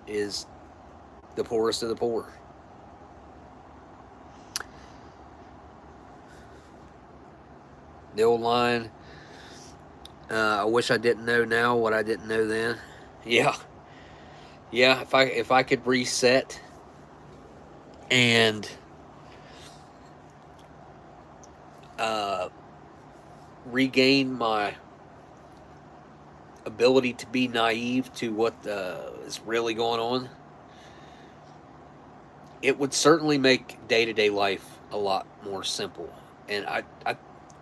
the poorest of the poor. The old line, I wish I didn't know now what I didn't know then. Yeah. Yeah, if I could reset and regain my ability to be naive to what is really going on, it would certainly make day-to-day life a lot more simple. And I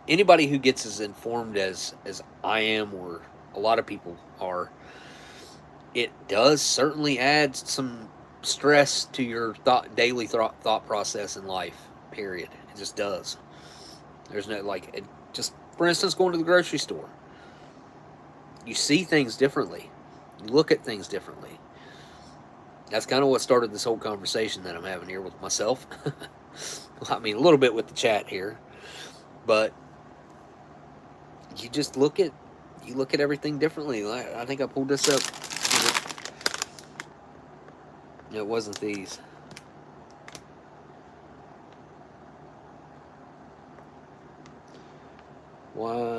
anybody who gets as informed as I am, or a lot of people are, it does certainly add some stress to your daily thought process in life, period. It just does. There's no, like, just for instance, going to the grocery store. You see things differently. You look at things differently. That's kind of what started this whole conversation that I'm having here with myself. I mean, a little bit with the chat here, but you just look at everything differently. I think I pulled this up. No, it wasn't these. Why?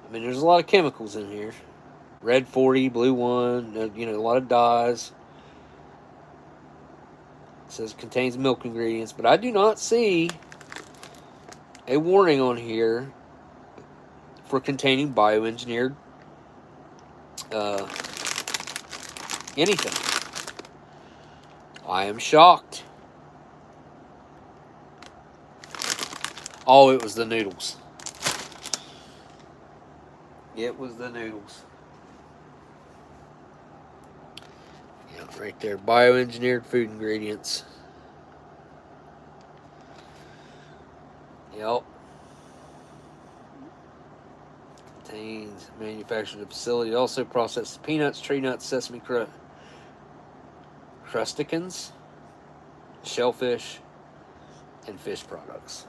I mean, there's a lot of chemicals in here. Red 40, blue 1, you know, a lot of dyes. It says contains milk ingredients, but I do not see a warning on here for containing bioengineered anything. I am shocked. Oh, it was the noodles. It was the noodles. Yeah, right there. Bioengineered food ingredients. Yep. Contains manufactured facility. Also processed peanuts, tree nuts, sesame crusticans, shellfish, and fish products.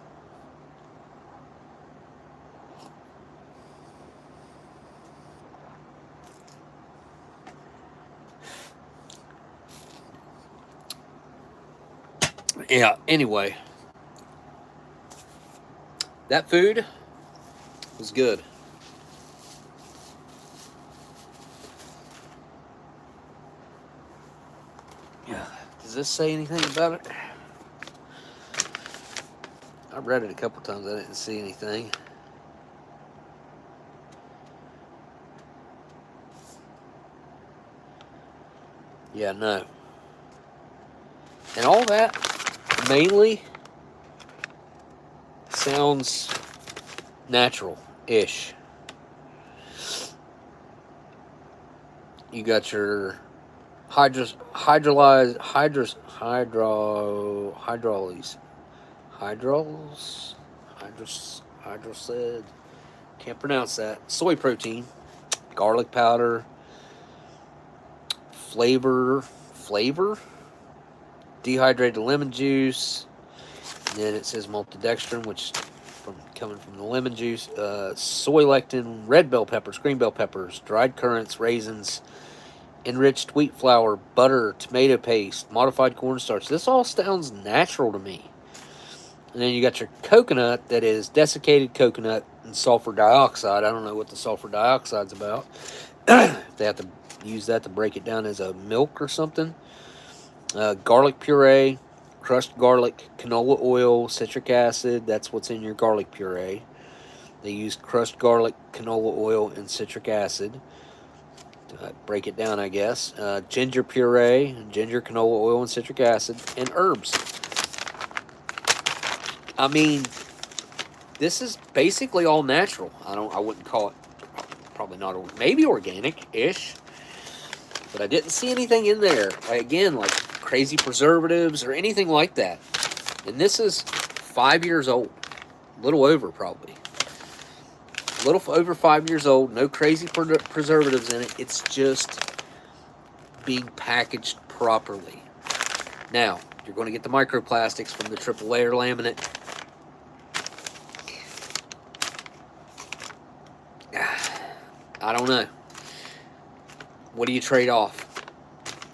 Yeah, anyway, that food was good. Yeah, does this say anything about it? I've read it a couple times. I didn't see anything. Yeah, no. And all that mainly sounds natural-ish. You got your hydrolyzed hydrolysed, can't pronounce that, soy protein, garlic powder, flavor, dehydrated lemon juice, And then it says maltodextrin, which coming from the lemon juice, soy lectin, red bell peppers, green bell peppers, dried currants, raisins, enriched wheat flour, butter, tomato paste, modified cornstarch. This all sounds natural to me. And then you got your coconut that is desiccated coconut and sulfur dioxide. I don't know what the sulfur dioxide's about. They have to use that to break it down as a milk or something. Garlic puree, crushed garlic, canola oil, citric acid. That's what's in your garlic puree. They use crushed garlic, canola oil, and citric acid. Break it down, I guess. Ginger puree, ginger, canola oil, and citric acid, and herbs. I mean, this is basically all natural. I wouldn't call it, probably not, maybe organic-ish, but I didn't see anything in there, again, like crazy preservatives or anything like that. And this is 5 years old, a little over probably. A little over 5 years old, no crazy preservatives in it. It's just being packaged properly. Now, you're going to get the microplastics from the triple layer laminate. I don't know. What do you trade off?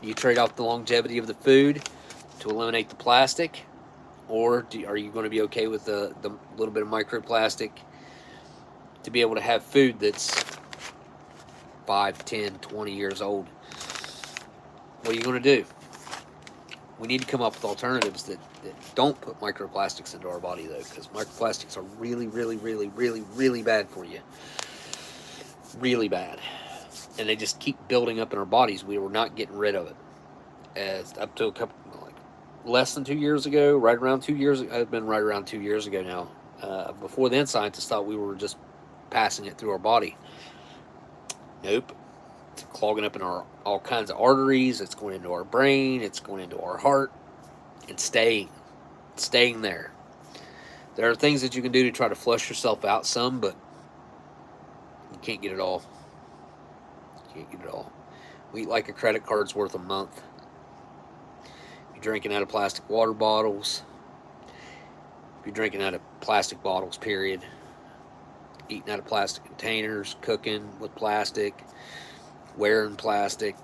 You trade off the longevity of the food to eliminate the plastic, or are you going to be okay with the little bit of microplastic to be able to have food that's 5, 10, 20 years old? What are you going to do? We need to come up with alternatives that don't put microplastics into our body, though, because microplastics are really, really, really, really, really bad for you. Really bad. And they just keep building up in our bodies. We were not getting rid of it. As up to a couple, like less than 2 years ago, right around 2 years, it's been right around 2 years ago now. Before then, scientists thought we were just passing it through our body. Nope. It's clogging up in all kinds of arteries. It's going into our brain. It's going into our heart. And staying there. There are things that you can do to try to flush yourself out some, but you can't get it all. You can't get it all. We eat like a credit card's worth a month. You're drinking out of plastic water bottles. You're drinking out of plastic bottles, period. Eating out of plastic containers, cooking with plastic, wearing plastic.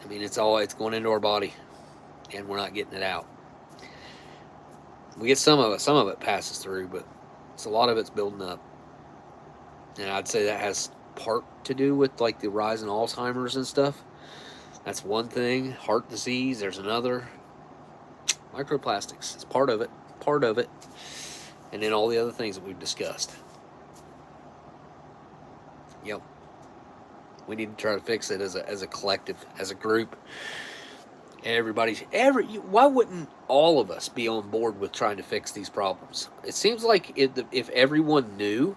I mean, it's going into our body, and we're not getting it out. We get some of it. Some of it passes through, but a lot of it's building up. And I'd say that has part to do with like the rise in Alzheimer's and stuff. That's one thing. Heart disease, there's another. Microplastics is part of it. And then all the other things that we've discussed. Yep. We need to try to fix it as a collective, as a group. Why wouldn't all of us be on board with trying to fix these problems? It seems like if everyone knew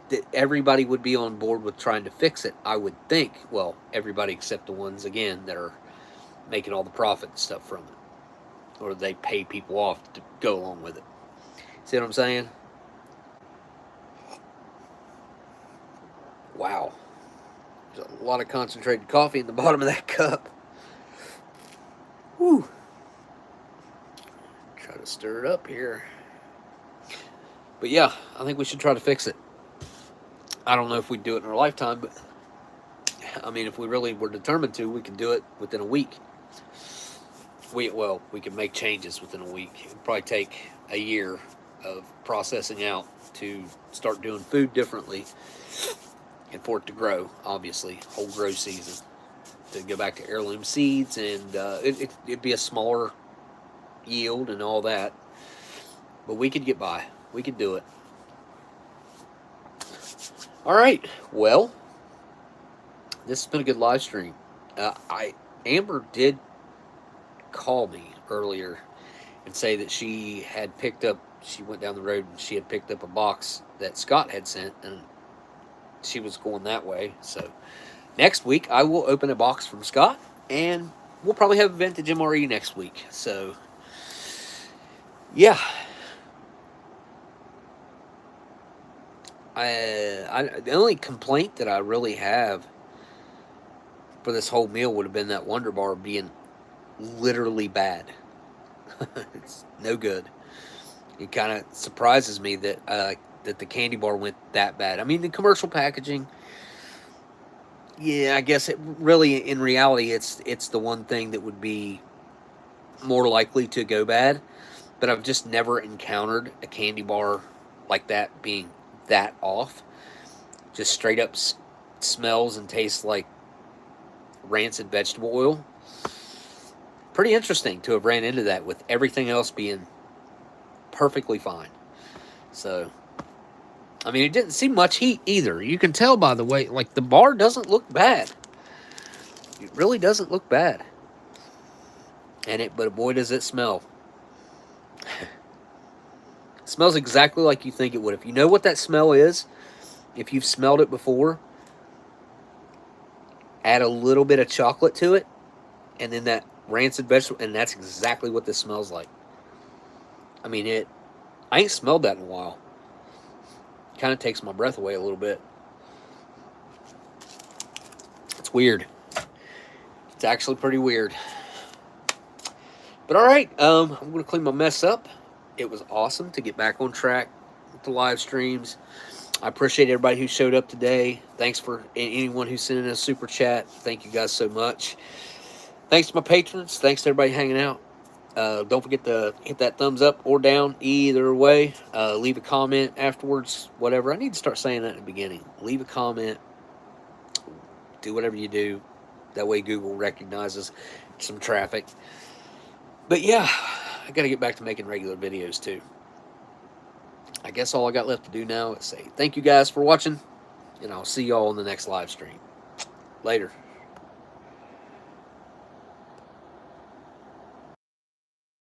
that everybody would be on board with trying to fix it, I would think. Well, everybody except the ones, again, that are making all the profit and stuff from it. Or they pay people off to go along with it. See what I'm saying? Wow. There's a lot of concentrated coffee in the bottom of that cup. Whew. Try to stir it up here. But yeah, I think we should try to fix it. I don't know if we'd do it in our lifetime, but I mean, if we really were determined to, we could do it within a week. We could make changes within a week. It would probably take a year of processing out to start doing food differently and for it to grow, obviously, whole grow season. To go back to heirloom seeds, and it'd be a smaller yield and all that. But we could get by. We could do it. All right. Well, this has been a good live stream. Amber did call me earlier and say that she went down the road and she had picked up a box that Scott had sent, and she was going that way. So next week I will open a box from Scott, and we'll probably have a vintage MRE next week. So yeah. The only complaint that I really have for this whole meal would have been that Wonder Bar being literally bad. It's no good. It kind of surprises me that that the candy bar went that bad. I mean, the commercial packaging, yeah, I guess it really, in reality, it's the one thing that would be more likely to go bad. But I've just never encountered a candy bar like that being that off. Just straight up smells and tastes like rancid vegetable oil. Pretty interesting to have ran into that with everything else being perfectly fine. So, I mean, it didn't seem much heat either. You can tell by the way, like, the bar doesn't look bad. It really doesn't look bad. But boy, does it smell. It smells exactly like you think it would. If you know what that smell is, if you've smelled it before, add a little bit of chocolate to it, and then that rancid vegetable, and that's exactly what this smells like. I mean, I ain't smelled that in a while. Kind of takes my breath away a little bit. It's weird. It's actually pretty weird. But all right, I'm going to clean my mess up. It was awesome to get back on track with the live streams. I appreciate everybody who showed up today. Thanks for anyone who sent in a super chat. Thank you guys so much. Thanks to my patrons. Thanks to everybody hanging out. Don't forget to hit that thumbs up or down either way. Leave a comment afterwards, whatever. I need to start saying that in the beginning. Leave a comment. Do whatever you do. That way Google recognizes some traffic. But yeah, I got to get back to making regular videos too. I guess all I got left to do now is say thank you guys for watching, and I'll see y'all in the next live stream. Later.